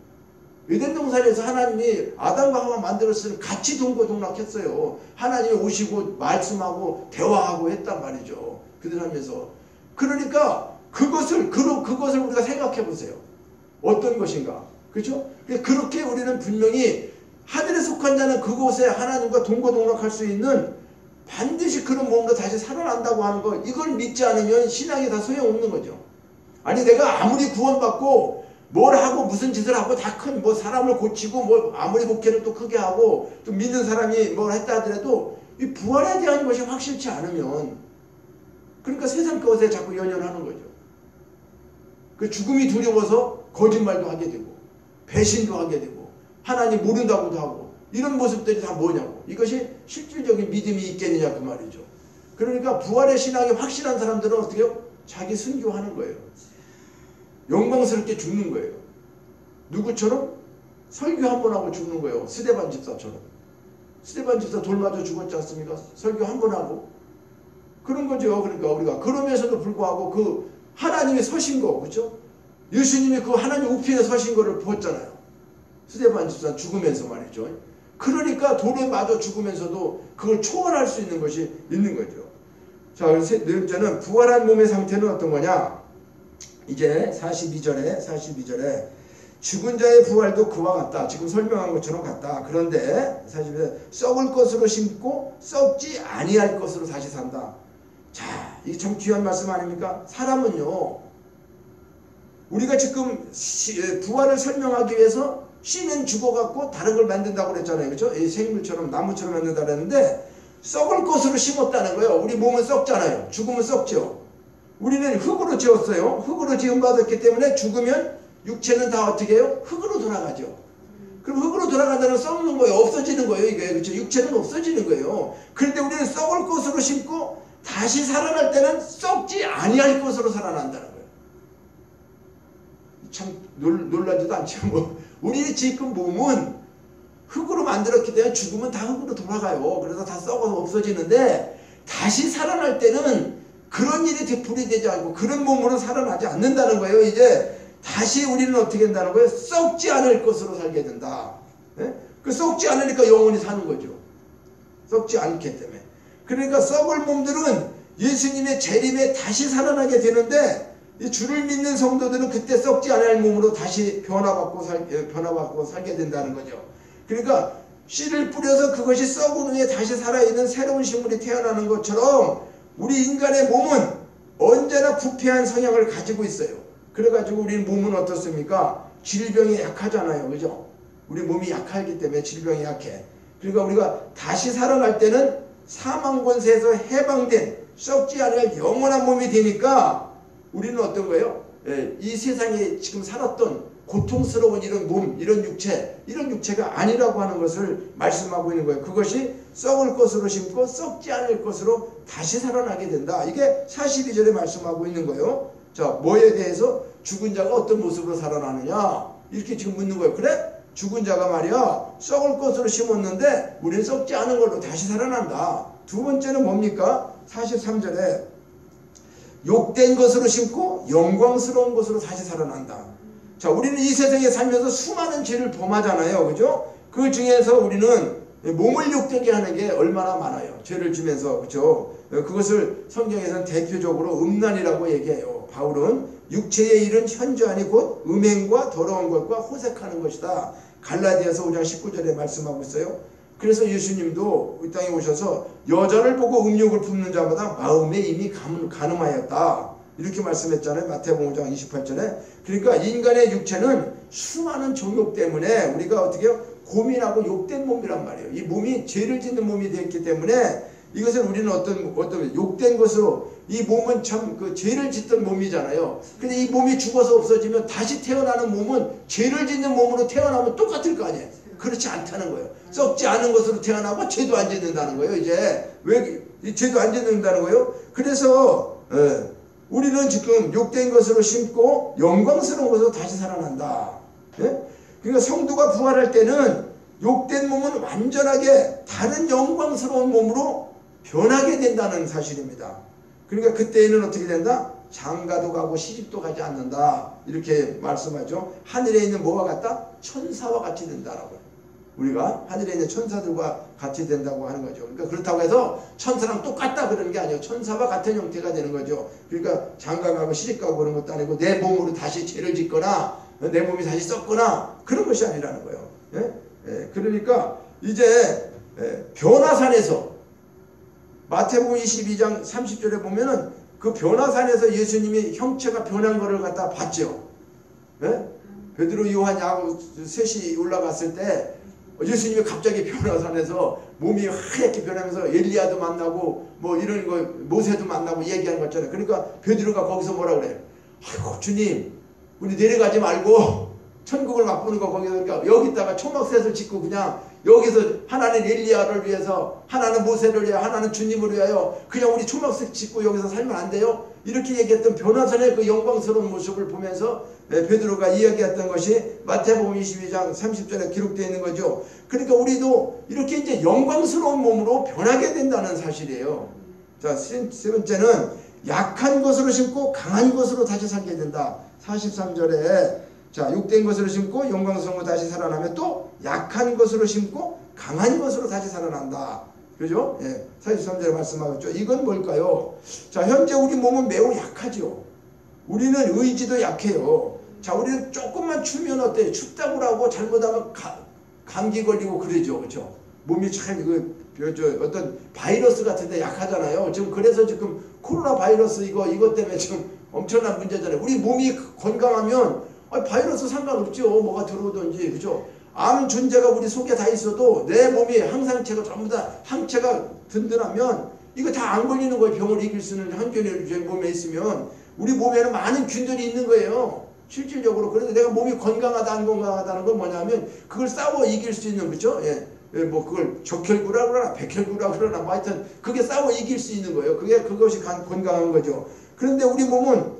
에덴 동산에서 하나님이 아담과 하와 만들었을 때 같이 동고동락했어요. 하나님이 오시고 말씀하고 대화하고 했단 말이죠. 그들 하면서. 그러니까 그것을 우리가 생각해 보세요. 어떤 것인가. 그렇죠? 그렇게 우리는 분명히 하늘에 속한 자는 그곳에 하나님과 동고동락할 수 있는 반드시 그런 몸으로 다시 살아난다고 하는 거 이걸 믿지 않으면 신앙이 다 소용없는 거죠. 아니 내가 아무리 구원받고 뭘 하고 무슨 짓을 하고 다 큰 뭐 사람을 고치고 뭐 아무리 목회를 또 크게 하고 또 믿는 사람이 뭘 했다 하더라도 이 부활에 대한 것이 확실치 않으면 그러니까 세상 것에 자꾸 연연하는 거죠. 그 죽음이 두려워서 거짓말도 하게 되고 배신도 하게 되고 하나님 모른다고도 하고 이런 모습들이 다 뭐냐고. 이것이 실질적인 믿음이 있겠느냐 그 말이죠. 그러니까 부활의 신앙이 확실한 사람들은 어떻게 해요? 자기 순교하는 거예요. 영광스럽게 죽는 거예요. 누구처럼? 설교 한 번 하고 죽는 거예요. 스데반 집사처럼. 스데반 집사 돌 맞아 죽었지 않습니까? 설교 한 번 하고. 그런 거죠. 그러니까 우리가 그러면서도 불구하고 그 하나님이 서신 거 그렇죠? 예수님이 그 하나님 우편에 서신 거를 보았잖아요. 스데반 집사 죽으면서 말이죠. 그러니까 돌에 맞아 죽으면서도 그걸 초월할 수 있는 것이 있는 거죠. 자, 네 번째는 부활한 몸의 상태는 어떤 거냐? 이제 42절에 죽은 자의 부활도 그와 같다. 지금 설명한 것처럼 같다. 그런데 42절에 썩을 것으로 심고 썩지 아니할 것으로 다시 산다. 자, 이게 참 귀한 말씀 아닙니까? 사람은요, 우리가 지금 부활을 설명하기 위해서 씨는 죽어갖고 다른 걸 만든다고 그랬잖아요. 그렇죠? 생물처럼 나무처럼 만든다고 그랬는데 썩을 것으로 심었다는 거예요. 우리 몸은 썩잖아요. 죽으면 썩죠. 우리는 흙으로 지었어요. 흙으로 지음받았기 때문에 죽으면 육체는 다 어떻게 해요? 흙으로 돌아가죠. 그럼 흙으로 돌아간다는 건 썩는 거예요. 없어지는 거예요. 이게 그렇죠? 육체는 없어지는 거예요. 그런데 우리는 썩을 것으로 심고 다시 살아날 때는 썩지 아니할 것으로 살아난다는 거예요. 참 놀라지도 않죠. 뭐 우리 지금 몸은 흙으로 만들었기 때문에 죽으면 다 흙으로 돌아가요. 그래서 다 썩어서 없어지는데 다시 살아날 때는 그런 일이 되풀이 되지 않고 그런 몸으로 살아나지 않는다는 거예요. 이제 다시 우리는 어떻게 된다는 거예요? 썩지 않을 것으로 살게 된다. 예? 그 썩지 않으니까 영원히 사는 거죠. 썩지 않기 때문에. 그러니까 썩을 몸들은 예수님의 재림에 다시 살아나게 되는데 이 주를 믿는 성도들은 그때 썩지 않을 몸으로 다시 변화받고 살게 된다는 거죠. 그러니까 씨를 뿌려서 그것이 썩은 후에 다시 살아있는 새로운 식물이 태어나는 것처럼 우리 인간의 몸은 언제나 부패한 성향을 가지고 있어요. 그래가지고 우리 몸은 어떻습니까? 질병에 약하잖아요. 그죠? 우리 몸이 약하기 때문에 질병이 약해. 그러니까 우리가 다시 살아날 때는 사망 권세에서 해방된 썩지 않을 영원한 몸이 되니까 우리는 어떤 거예요? 이 세상에 지금 살았던 고통스러운 이런 몸, 이런 육체가 아니라고 하는 것을 말씀하고 있는 거예요. 그것이 썩을 것으로 심고 썩지 않을 것으로 다시 살아나게 된다. 이게 42절에 말씀하고 있는 거예요. 자, 뭐에 대해서? 죽은 자가 어떤 모습으로 살아나느냐? 이렇게 지금 묻는 거예요. 그래? 죽은 자가 말이야, 썩을 것으로 심었는데 우리는 썩지 않은 걸로 다시 살아난다. 두 번째는 뭡니까? 43절에 욕된 것으로 심고 영광스러운 것으로 다시 살아난다. 자, 우리는 이 세상에 살면서 수많은 죄를 범하잖아요. 그죠? 그 중에서 우리는 몸을 욕되게 하는 게 얼마나 많아요. 죄를 지면서. 그죠? 그것을 성경에서는 대표적으로 음란이라고 얘기해요. 바울은 육체의 일은 현저하니 곧 음행과 더러운 것과 호색하는 것이다. 갈라디아서 5장 19절에 말씀하고 있어요. 그래서 예수님도 이 땅에 오셔서 여자를 보고 음욕을 품는 자마다 마음에 이미 간음하였다. 이렇게 말씀했잖아요. 마태복음 5장 28절에. 그러니까 인간의 육체는 수많은 정욕 때문에 우리가 어떻게 해요? 고민하고 욕된 몸이란 말이에요. 이 몸이 죄를 짓는 몸이 되었기 때문에 이것을 우리는 어떤 욕된 것으로, 이 몸은 참 그 죄를 짓던 몸이잖아요. 근데 이 몸이 죽어서 없어지면 다시 태어나는 몸은 죄를 짓는 몸으로 태어나면 똑같을 거 아니에요. 그렇지 않다는 거예요. 썩지 않은 것으로 태어나고 죄도 안 짓는다는 거예요. 이제 왜 죄도 안 짓는다는 거예요? 그래서 우리는 지금 욕된 것으로 심고 영광스러운 것으로 다시 살아난다. 예? 그러니까 성도가 부활할 때는 욕된 몸은 완전하게 다른 영광스러운 몸으로 변하게 된다는 사실입니다. 그러니까 그때에는 어떻게 된다? 장가도 가고 시집도 가지 않는다. 이렇게 말씀하죠. 하늘에 있는 뭐와 같다? 천사와 같이 된다라고요. 우리가 하늘에 있는 천사들과 같이 된다고 하는 거죠. 그러니까 그렇다고 해서 천사랑 똑같다 그러는 게 아니에요. 천사와 같은 형태가 되는 거죠. 그러니까 장가 가고 시집 가고 그런 것도 아니고 내 몸으로 다시 죄를 짓거나 내 몸이 다시 썩거나 그런 것이 아니라는 거예요. 예? 그러니까 이제 변화산에서 마태복음 22장 30절에 보면은 그 변화산에서 예수님이 형체가 변한 거를 갖다 봤죠. 예? 베드로, 요한, 야고보 셋이 올라갔을 때 예수님이 갑자기 변화산에서 몸이 하얗게 변하면서 엘리야도 만나고 뭐 이런 거 모세도 만나고 얘기하는 거 있잖아요. 그러니까 베드로가 거기서 뭐라 그래요? 아이고 주님, 우리 내려가지 말고 천국을 맛보는 거 거기서, 그러니까 여기다가 초막셋을 짓고 그냥 여기서 하나는 엘리야를 위해서, 하나는 모세를 위하여, 하나는 주님을 위하여 그냥 우리 초막셋 짓고 여기서 살면 안 돼요? 이렇게 얘기했던 변화산의 그 영광스러운 모습을 보면서 베드로가 이야기했던 것이 마태복음 22장 30절에 기록되어 있는 거죠. 그러니까 우리도 이렇게 이제 영광스러운 몸으로 변하게 된다는 사실이에요. 자, 세 번째는 약한 것으로 심고 강한 것으로 다시 살게 된다. 43절에 자, 욕된 것으로 심고 영광스러운 다시 살아나면 또 약한 것으로 심고 강한 것으로 다시 살아난다. 그죠? 예, 43절에 말씀하셨죠. 이건 뭘까요? 자, 현재 우리 몸은 매우 약하죠. 우리는 의지도 약해요. 자, 우리는 조금만 추면 어때요? 춥다고 하고 잘못하면 감기 걸리고 그러죠. 그렇죠? 몸이 참 어떤 바이러스 같은 데 약하잖아요. 지금 그래서 지금 코로나 바이러스 이것 때문에 지금 엄청난 문제잖아요. 우리 몸이 건강하면 바이러스 상관없죠. 뭐가 들어오든지. 그죠? 암 존재가 우리 속에 다 있어도 내 몸이 항상체가 전부 다 항체가 든든하면 이거 다 안 걸리는 거예요. 병을 이길 수 있는 항균이 제 몸에 있으면 우리 몸에는 많은 균들이 있는 거예요. 실질적으로. 그래서 내가 몸이 건강하다 안 건강하다는 건 뭐냐면 그걸 싸워 이길 수 있는, 그죠? 예, 뭐 그걸 적혈구라 그러나 백혈구라 그러나 뭐 하여튼 그게 싸워 이길 수 있는 거예요. 그것이 건강한 거죠. 그런데 우리 몸은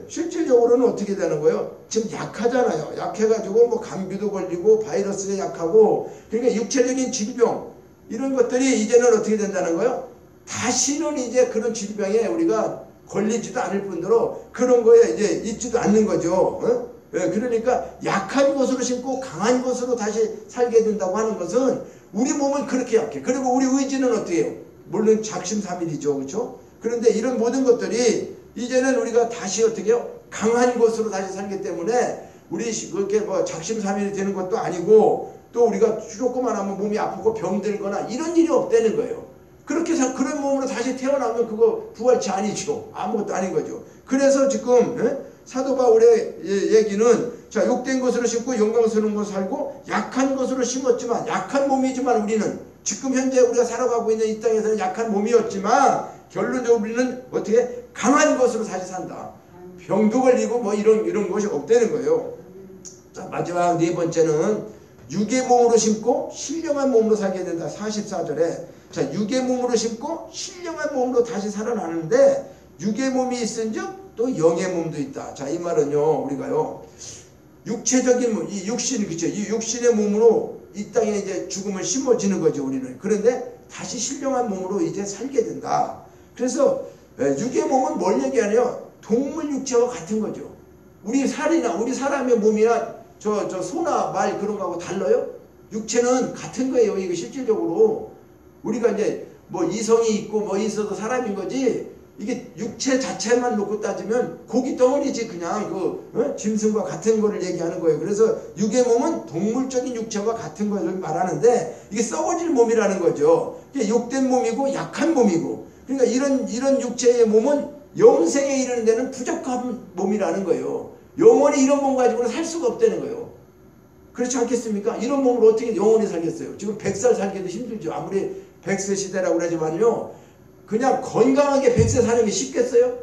실질적으로는 어떻게 되는 거예요? 지금 약하잖아요. 약해가지고 뭐 감기도 걸리고 바이러스에 약하고, 그러니까 육체적인 질병 이런 것들이 이제는 어떻게 된다는 거예요? 다시는 이제 그런 질병에 우리가 걸리지도 않을 뿐더러 그런 거에 이제 있지도 않는 거죠. 그러니까 약한 것으로 심고 강한 것으로 다시 살게 된다고 하는 것은 우리 몸은 그렇게 약해. 그리고 우리 의지는 어떻게 해요? 물론 작심삼일이죠. 그렇죠? 그런데 이런 모든 것들이 이제는 우리가 다시 어떻게 해요? 강한 것으로 다시 살기 때문에 우리 그렇게 뭐 작심삼일이 되는 것도 아니고 또 우리가 조금만 하면 몸이 아프고 병들거나 이런 일이 없다는 거예요. 그렇게 해서 그런 몸으로 다시 태어나면 그거 부활치 아니죠. 아무것도 아닌 거죠. 그래서 지금 사도 바울의 얘기는 자, 욕된 것으로 심고 영광스러운 것으로 살고 약한 것으로 심었지만, 약한 몸이지만 우리는 지금 현재 우리가 살아가고 있는 이 땅에서는 약한 몸이었지만 결론적으로 우리는 어떻게 강한 것으로 다시 산다. 병도 걸리고 뭐 이런 것이 없다는 거예요. 자, 마지막 네 번째는 육의 몸으로 심고 신령한 몸으로 살게 된다. 44절에 자, 육의 몸으로 심고 신령한 몸으로 다시 살아나는데 육의 몸이 있은즉 또 영의 몸도 있다. 자, 이 말은요, 우리가요 육체적인 몸, 이 육신, 그쵸? 이 육신의 몸으로 이 땅에 이제 죽음을 심어지는 거죠, 우리는. 그런데 다시 신령한 몸으로 이제 살게 된다. 그래서 육의 몸은 뭘 얘기하냐요? 동물 육체와 같은 거죠. 우리 사람의 몸이나 저 소나 말 그런 거하고 달라요? 육체는 같은 거예요. 이거 실질적으로 우리가 이제 뭐 이성이 있고 뭐 있어도 사람인 거지, 이게 육체 자체만 놓고 따지면 고기 덩어리지 그냥 짐승과 같은 거를 얘기하는 거예요. 그래서 육의 몸은 동물적인 육체와 같은 것을 말하는데 이게 썩어질 몸이라는 거죠. 이게 욕된 몸이고 약한 몸이고 그러니까 이런 육체의 몸은 영생에 이르는 데는 부족한 몸이라는 거예요. 영원히 이런 몸 가지고는 살 수가 없다는 거예요. 그렇지 않겠습니까? 이런 몸을 어떻게 영원히 살겠어요? 지금 100살 살기도 힘들죠. 아무리 100세 시대라고 그러지만요. 그냥 건강하게 100세 사는 게 쉽겠어요?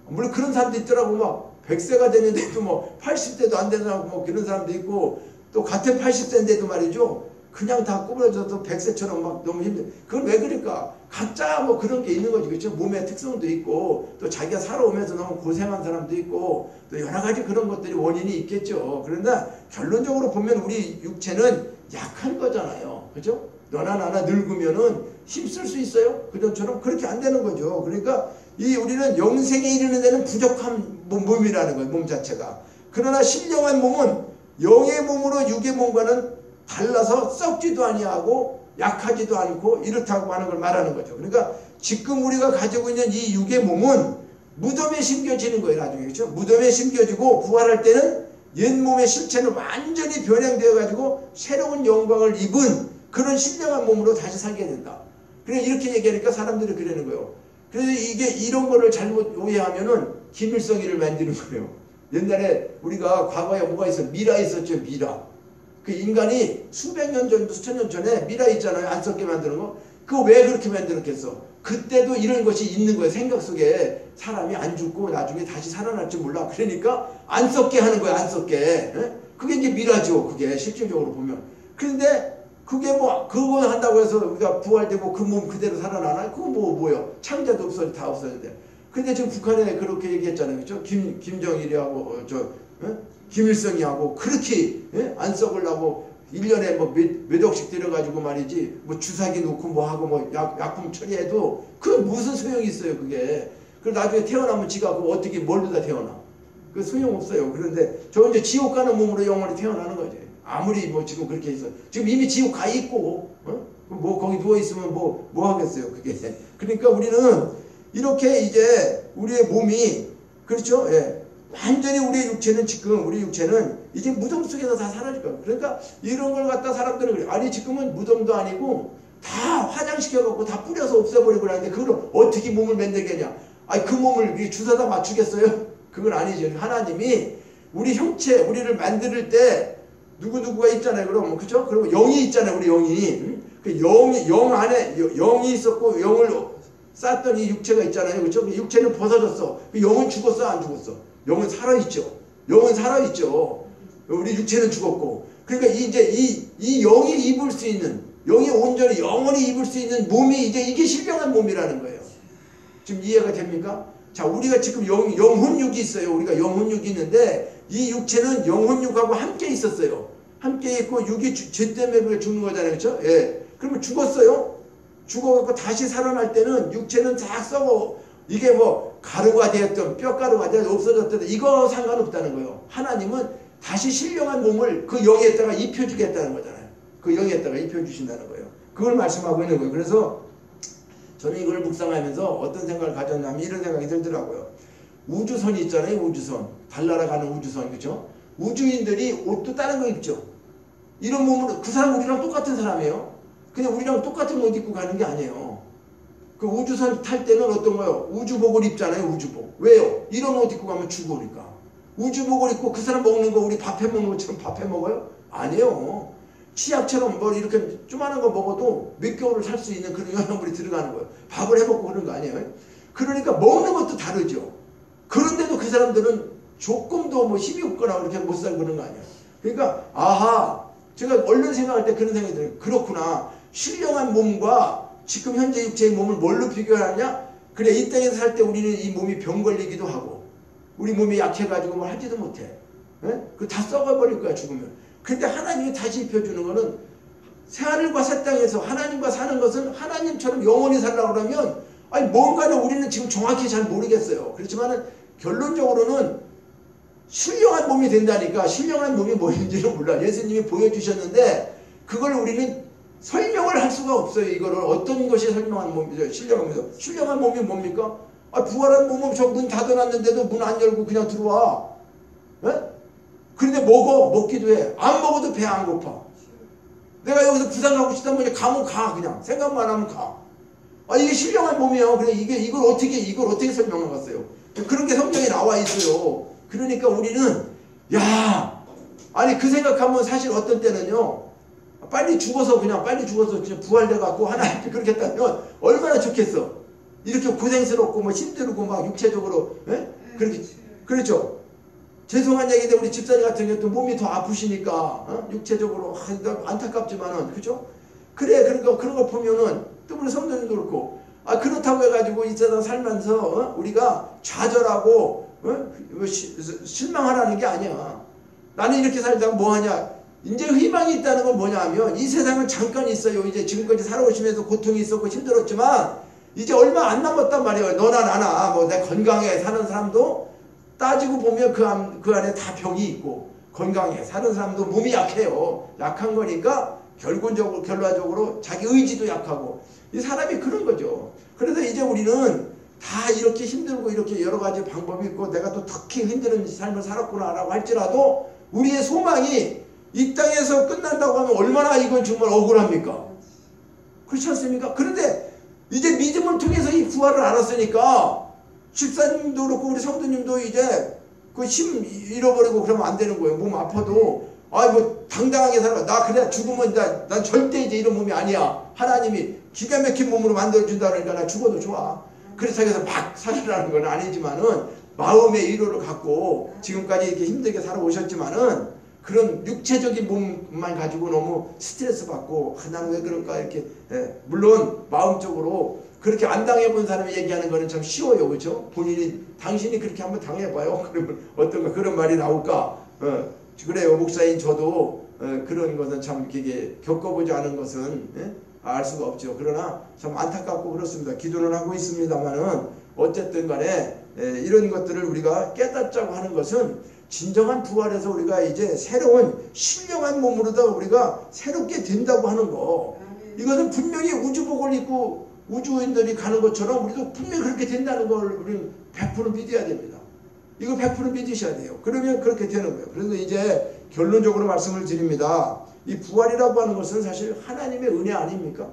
물론 그런 사람도 있더라고. 막 100세가 됐는데도 뭐 80세도 안 되는 사람 뭐 그런 사람도 있고 또 같은 80세인데도 말이죠. 그냥 다 구부러져도 100세처럼 막 너무 힘들어. 그건 왜 그럴까? 각자 뭐 그런 게 있는 거지. 그렇죠? 몸의 특성도 있고 또 자기가 살아오면서 너무 고생한 사람도 있고 또 여러 가지 그런 것들이 원인이 있겠죠. 그러나 결론적으로 보면 우리 육체는 약한 거잖아요. 그렇죠? 너나 나나 늙으면은 힘쓸 수 있어요? 그전처럼 그렇게 안 되는 거죠. 그러니까 우리는 영생에 이르는 데는 부족한 몸이라는 거예요. 몸 자체가. 그러나 신령한 몸은 영의 몸으로 육의 몸과는 달라서 썩지도 아니하고 약하지도 않고 이렇다고 하는 걸 말하는 거죠. 그러니까 지금 우리가 가지고 있는 이 육의 몸은 무덤에 심겨지는 거예요. 나중에. 그렇죠? 무덤에 심겨지고 부활할 때는 옛 몸의 실체는 완전히 변형되어 가지고 새로운 영광을 입은 그런 신령한 몸으로 다시 살게 된다. 그래 이렇게 얘기하니까 사람들이 그러는 거예요. 그래서 이게 이런 거를 잘못 오해하면은 김일성이를 만드는 거예요. 옛날에 우리가 과거에 뭐가 있어? 미라 있었죠. 미라. 그 인간이 수백 년 전, 수천 년 전에 미라 있잖아요. 안 썩게 만드는 거. 그거 왜 그렇게 만들었겠어? 그때도 이런 것이 있는 거예요. 생각 속에 사람이 안 죽고 나중에 다시 살아날 줄 몰라. 그러니까 안 썩게 하는 거예요. 안 썩게. 에? 그게 이제 미라죠. 그게 실질적으로 보면. 그런데 그게 뭐 그거 한다고 해서 우리가 부활되고 그 몸 그대로 살아나나? 그거 뭐예요? 창자도 없어져 다 없어졌대. 근데 지금 북한에 그렇게 얘기했잖아요. 그렇죠? 김정일이하고 김일성이하고 그렇게 안 썩으려고 1년에 뭐 몇 억씩 들여가지고 말이지 뭐 주사기 놓고 뭐 하고 뭐 약품 처리해도 그 무슨 소용이 있어요. 그게. 그리고 나중에 태어나면 지가 그 어떻게 뭘로 다 태어나? 그 소용없어요. 그런데 저 이제 지옥 가는 몸으로 영원히 태어나는 거지. 아무리 뭐 지금 그렇게 있어. 지금 이미 지옥 가 있고, 뭐 거기 누워있으면 뭐 하겠어요. 그게. 그러니까 우리는 이렇게 이제 우리의 몸이, 그렇죠? 예. 완전히 우리 육체는 이제 무덤 속에서 다 사라질 거야. 그러니까 이런 걸 갖다 사람들은 그래. 아니, 지금은 무덤도 아니고 다 화장시켜갖고 다 뿌려서 없애버리고 그러는데 그걸 어떻게 몸을 만들겠냐. 아니, 그 몸을 주사다 맞추겠어요? 그건 아니죠. 하나님이 우리 형체, 우리를 만들 때 누구누구가 있잖아요. 그럼, 그죠? 그리고 영이 있잖아요. 우리 영이. 그 영 안에 영이 있었고 영을 쌓았던 이 육체가 있잖아요. 그죠? 그 육체는 벗어졌어. 그 영은 죽었어? 안 죽었어? 영은 살아있죠. 영은 살아있죠. 우리 육체는 죽었고. 그러니까 이제 이 영이 입을 수 있는, 영이 온전히 영원히 입을 수 있는 몸이 이제 이게 신령한 몸이라는 거예요. 지금 이해가 됩니까? 자, 우리가 지금 영혼육이 있어요. 우리가 영혼육이 있는데 이 육체는 영혼육하고 함께 있었어요. 함께 있고 육이 죄 때문에 죽는 거잖아요. 그렇죠? 예. 그러면 죽었어요. 죽어갖고 다시 살아날 때는 육체는 다 썩어. 이게 뭐 가루가 되었든 뼈가루가 되었든 없어졌든 이거 상관없다는 거예요. 하나님은 다시 신령한 몸을 그 영에다가 입혀주겠다는 거잖아요. 그 영에다가 입혀주신다는 거예요. 그걸 말씀하고 있는 거예요. 그래서 저는 이걸 묵상하면서 어떤 생각을 가졌냐면 이런 생각이 들더라고요. 우주선이 있잖아요. 우주선. 달 날아가는 우주선. 그렇죠? 우주인들이 옷도 다른 거 입죠. 이런 몸으로 그 사람 우리랑 똑같은 사람이에요. 그냥 우리랑 똑같은 옷 입고 가는 게 아니에요. 그 우주선 탈 때는 어떤 거예요? 우주복을 입잖아요. 우주복. 왜요? 이런 옷 입고 가면 죽으니까. 우주복을 입고 그 사람 먹는 거 우리 밥해 먹는 것처럼 밥해 먹어요? 아니에요. 치약처럼 뭐 이렇게 조그마한 거 먹어도 몇 개월을 살 수 있는 그런 영양분이 들어가는 거예요. 밥을 해 먹고 그런 거 아니에요. 그러니까 먹는 것도 다르죠. 그런데도 그 사람들은 조금도 뭐 힘이 없거나 그렇게 못 살고 그런 거 아니에요. 그러니까 아하, 제가 얼른 생각할 때 그런 생각이 들어요. 그렇구나. 신령한 몸과 지금 현재 육체의 몸을 뭘로 비교하냐? 그래, 이 땅에서 살 때 우리는 이 몸이 병 걸리기도 하고 우리 몸이 약해가지고 뭘 하지도 못해. 그 다 썩어버릴 거야, 죽으면. 근데 하나님이 다시 입혀주는 거는 새하늘과 새 땅에서 하나님과 사는 것은 하나님처럼 영원히 살려고 그러면 아니 뭔가를 우리는 지금 정확히 잘 모르겠어요. 그렇지만 결론적으로는 신령한 몸이 된다니까 신령한 몸이 뭐인지는 몰라. 예수님이 보여주셨는데 그걸 우리는 설명을 할 수가 없어요. 이거를 어떤 것이 설명한 몸이죠. 신령한 몸이죠. 신령한 몸이 뭡니까? 아, 부활한 몸은 저 문 닫아놨는데도 문 안 열고 그냥 들어와. 예? 그런데 먹기도 해. 안 먹어도 배 안 고파. 내가 여기서 부산 가고 싶다 보니 가면 가. 그냥 생각만 하면 가. 아, 이게 신령한 몸이에요. 그래 이걸 어떻게 설명하겠어요? 그런 게 성경에 나와 있어요. 그러니까 우리는 아니 그 생각하면 사실 어떤 때는요, 빨리 죽어서 그냥 부활돼 갖고 하나님께 그렇게 했다면 얼마나 좋겠어. 이렇게 고생스럽고 뭐 힘들고 막 육체적으로 그렇게 그렇죠. 죄송한 얘기인데 우리 집사님 같은 경우 또 몸이 더 아프시니까 육체적으로 안타깝지만은 그죠? 그래 그러니까 그런 거 보면은 또 우리 성도님도 그렇고 그렇다고 해가지고 이 세상 살면서 우리가 좌절하고 실망하라는 게 아니야. 나는 이렇게 살다가 뭐하냐. 이제 희망이 있다는 건 뭐냐 하면 이 세상은 잠깐 있어요. 이제 지금까지 살아오시면서 고통이 있었고 힘들었지만 이제 얼마 안 남았단 말이에요. 너나 나나 뭐 내 건강에 사는 사람도 따지고 보면 그 안에 다 병이 있고 건강에 사는 사람도 몸이 약해요. 약한 거니까 결과적으로 자기 의지도 약하고 이 사람이 그런 거죠. 그래서 이제 우리는 다 이렇게 힘들고 이렇게 여러 가지 방법이 있고 내가 또 특히 힘든 삶을 살았구나 라고 할지라도 우리의 소망이 이 땅에서 끝난다고 하면 얼마나 이건 정말 억울합니까? 그렇지 않습니까? 그런데 이제 믿음을 통해서 이 부활을 알았으니까 집사님도 그렇고 우리 성도님도 이제 그 힘 잃어버리고 그러면 안 되는 거예요. 몸 아파도 뭐 당당하게 살아. 나 그래 죽으면 난 절대 이제 이런 몸이 아니야. 하나님이 기가 막힌 몸으로 만들어준다 그러니까 나 죽어도 좋아. 그렇다고 해서 막 살으라는 건 아니지만은 마음의 위로를 갖고 지금까지 이렇게 힘들게 살아오셨지만은 그런 육체적인 몸만 가지고 너무 스트레스 받고 나는 왜 그럴까 이렇게 물론 마음적으로 그렇게 안 당해본 사람이 얘기하는 거는 참 쉬워요. 그렇죠? 당신이 그렇게 한번 당해봐요. 그러면 어떤가 그런 말이 나올까? 그래요. 목사인 저도 그런 것은 참 이렇게 겪어보지 않은 것은 알 수가 없죠. 그러나 참 안타깝고 그렇습니다. 기도는 하고 있습니다만은 어쨌든 간에 이런 것들을 우리가 깨닫자고 하는 것은 진정한 부활에서 우리가 이제 새로운 신령한 몸으로다 우리가 새롭게 된다고 하는 거. 이것은 분명히 우주복을 입고 우주인들이 가는 것처럼 우리도 분명히 그렇게 된다는 걸 우리는 100% 믿어야 됩니다. 이거 100% 믿으셔야 돼요. 그러면 그렇게 되는 거예요. 그래서 이제 결론적으로 말씀을 드립니다. 이 부활이라고 하는 것은 사실 하나님의 은혜 아닙니까?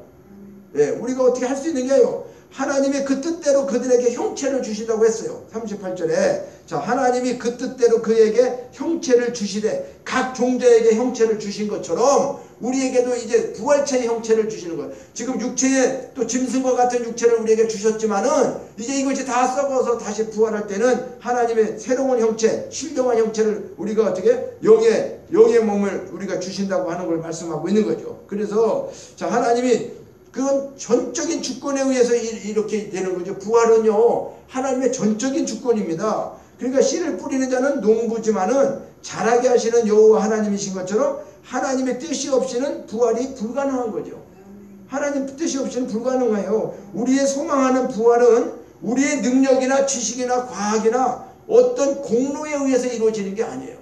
우리가 어떻게 할 수 있는 게요. 하나님의 그 뜻대로 그들에게 형체를 주신다고 했어요. 38절에 자 하나님이 그 뜻대로 그에게 형체를 주시되 각 종자에게 형체를 주신 것처럼 우리에게도 이제 부활체의 형체를 주시는 거예요. 지금 육체에 또 짐승과 같은 육체를 우리에게 주셨지만은 이제 이것이 다 썩어서 다시 부활할 때는 하나님의 새로운 형체, 신령한 형체를 우리가 어떻게 영의 몸을 우리가 주신다고 하는 걸 말씀하고 있는 거죠. 그래서 자 하나님이 그건 전적인 주권에 의해서 이렇게 되는 거죠. 부활은요 하나님의 전적인 주권입니다. 그러니까 씨를 뿌리는 자는 농부지만은 자라게 하시는 여호와 하나님이신 것처럼 하나님의 뜻이 없이는 부활이 불가능한 거죠. 하나님 뜻이 없이는 불가능해요. 우리의 소망하는 부활은 우리의 능력이나 지식이나 과학이나 어떤 공로에 의해서 이루어지는 게 아니에요.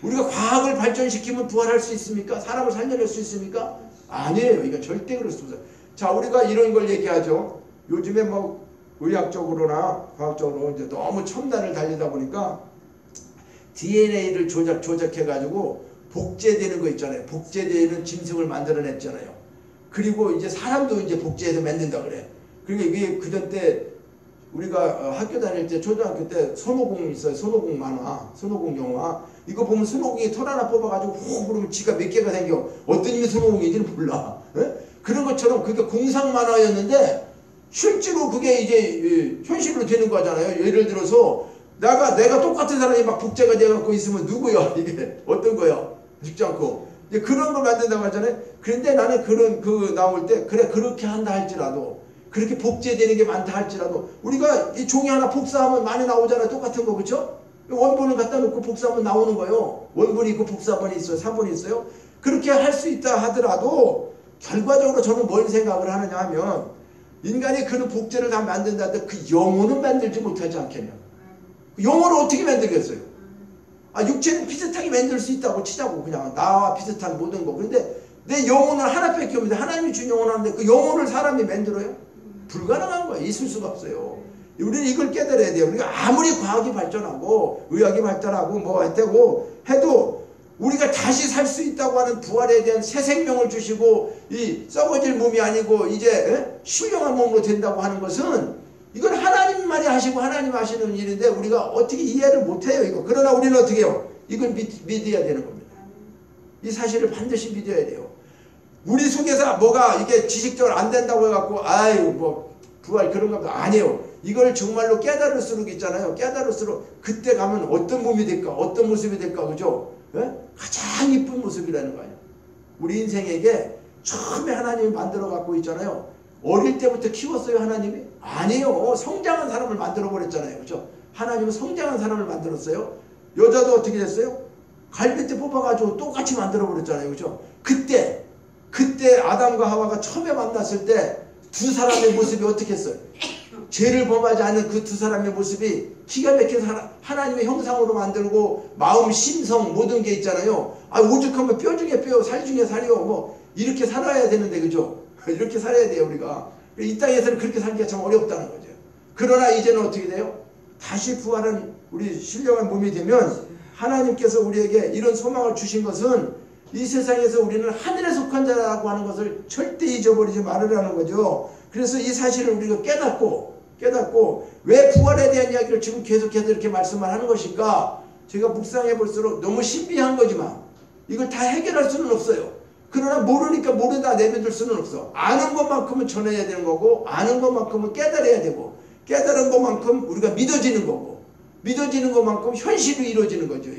우리가 과학을 발전시키면 부활할 수 있습니까? 사람을 살려낼 수 있습니까? 아니에요. 이거 절대 그럴 수 없어요. 자, 우리가 이런 걸 얘기하죠. 요즘에 뭐 의학적으로나 과학적으로 이제 너무 첨단을 달리다 보니까 DNA를 조작해가지고 복제되는 거 있잖아요. 복제되는 짐승을 만들어냈잖아요. 그리고 이제 사람도 이제 복제해서 만든다 그래. 그러니까 이게 그전 때 우리가 학교 다닐 때 초등학교 때 손오공 있어요. 손오공 만화, 손오공 영화. 이거 보면 손오공이 털 하나 뽑아가지고 호 그러면 지가 몇 개가 생겨. 어떤 놈이 손오공인지는 몰라. 그런 것처럼 그게 공상 만화였는데 실제로 그게 이제 현실로 되는 거잖아요. 예를 들어서 내가 똑같은 사람이 막 복제가 돼갖고 있으면 누구야 이게 어떤 거야? 죽지 않고 이제 그런 걸 만든다고 하잖아요. 그런데 나는 그 나올 때 그래 그렇게 한다 할지라도 그렇게 복제되는 게 많다 할지라도 우리가 이 종이 하나 복사하면 많이 나오잖아요. 똑같은 거 그렇죠? 원본을 갖다 놓고 복사하면 나오는 거예요. 원본이 있고 복사본이 있어요. 사본이 있어요. 그렇게 할 수 있다 하더라도 결과적으로 저는 뭘 생각을 하느냐 하면 인간이 그런 복제를 다 만든다 하는데 그 영혼은 만들지 못하지 않겠냐. 영혼을 어떻게 만들겠어요? 육체는 비슷하게 만들 수 있다고 치자고 그냥 나와 비슷한 모든 거. 그런데 내 영혼은 하나밖에 없는데 하나님이 준 영혼 하는데 그 영혼을 사람이 만들어요? 불가능한 거예요. 있을 수가 없어요. 우리는 이걸 깨달아야 돼요. 우리가 아무리 과학이 발전하고 의학이 발달하고 뭐 했다고 해도 우리가 다시 살 수 있다고 하는 부활에 대한 새 생명을 주시고 이 썩어질 몸이 아니고 이제 신령한 몸으로 된다고 하는 것은 이건 하나님만이 하시고 하나님 하시는 일인데 우리가 어떻게 이해를 못해요 이거. 그러나 우리는 어떻게 해요? 이걸 믿어야 되는 겁니다. 이 사실을 반드시 믿어야 돼요. 우리 속에서 뭐가 이게 지식적으로 안 된다고 해갖고 아유 뭐 부활 그런 겁니다. 아니에요. 이걸 정말로 깨달을수록 있잖아요. 깨달을수록 그때 가면 어떤 몸이 될까? 어떤 모습이 될까? 그죠? 예? 가장 이쁜 모습이라는 거예요. 우리 인생에게 처음에 하나님이 만들어 갖고 있잖아요. 어릴 때부터 키웠어요 하나님이? 아니에요. 성장한 사람을 만들어 버렸잖아요. 그죠? 하나님은 성장한 사람을 만들었어요. 여자도 어떻게 됐어요? 갈빗대 뽑아가지고 똑같이 만들어 버렸잖아요. 그죠? 그때 아담과 하와가 처음에 만났을 때 두 사람의 모습이 어떻게 했어요? 죄를 범하지 않는 그 두 사람의 모습이 기가 막혀서 하나님의 형상으로 만들고 마음, 심성 모든 게 있잖아요. 아, 오죽하면 뼈 중에 뼈, 살 중에 살이요. 뭐 이렇게 살아야 되는데 그죠? 이렇게 살아야 돼요 우리가. 이 땅에서는 그렇게 살기가 참 어렵다는 거죠. 그러나 이제는 어떻게 돼요? 다시 부활한 우리 신령한 몸이 되면 하나님께서 우리에게 이런 소망을 주신 것은 이 세상에서 우리는 하늘에 속한 자라고 하는 것을 절대 잊어버리지 말으라는 거죠. 그래서 이 사실을 우리가 깨닫고 왜 부활에 대한 이야기를 지금 계속해서 이렇게 말씀을 하는 것인가? 제가 묵상해 볼수록 너무 신비한 거지만 이걸 다 해결할 수는 없어요. 그러나 모르니까 모른다 내버릴 수는 없어. 아는 것만큼은 전해야 되는 거고 아는 것만큼은 깨달아야 되고 깨달은 것만큼 우리가 믿어지는 거고 믿어지는 것만큼 현실이 이루어지는 거죠.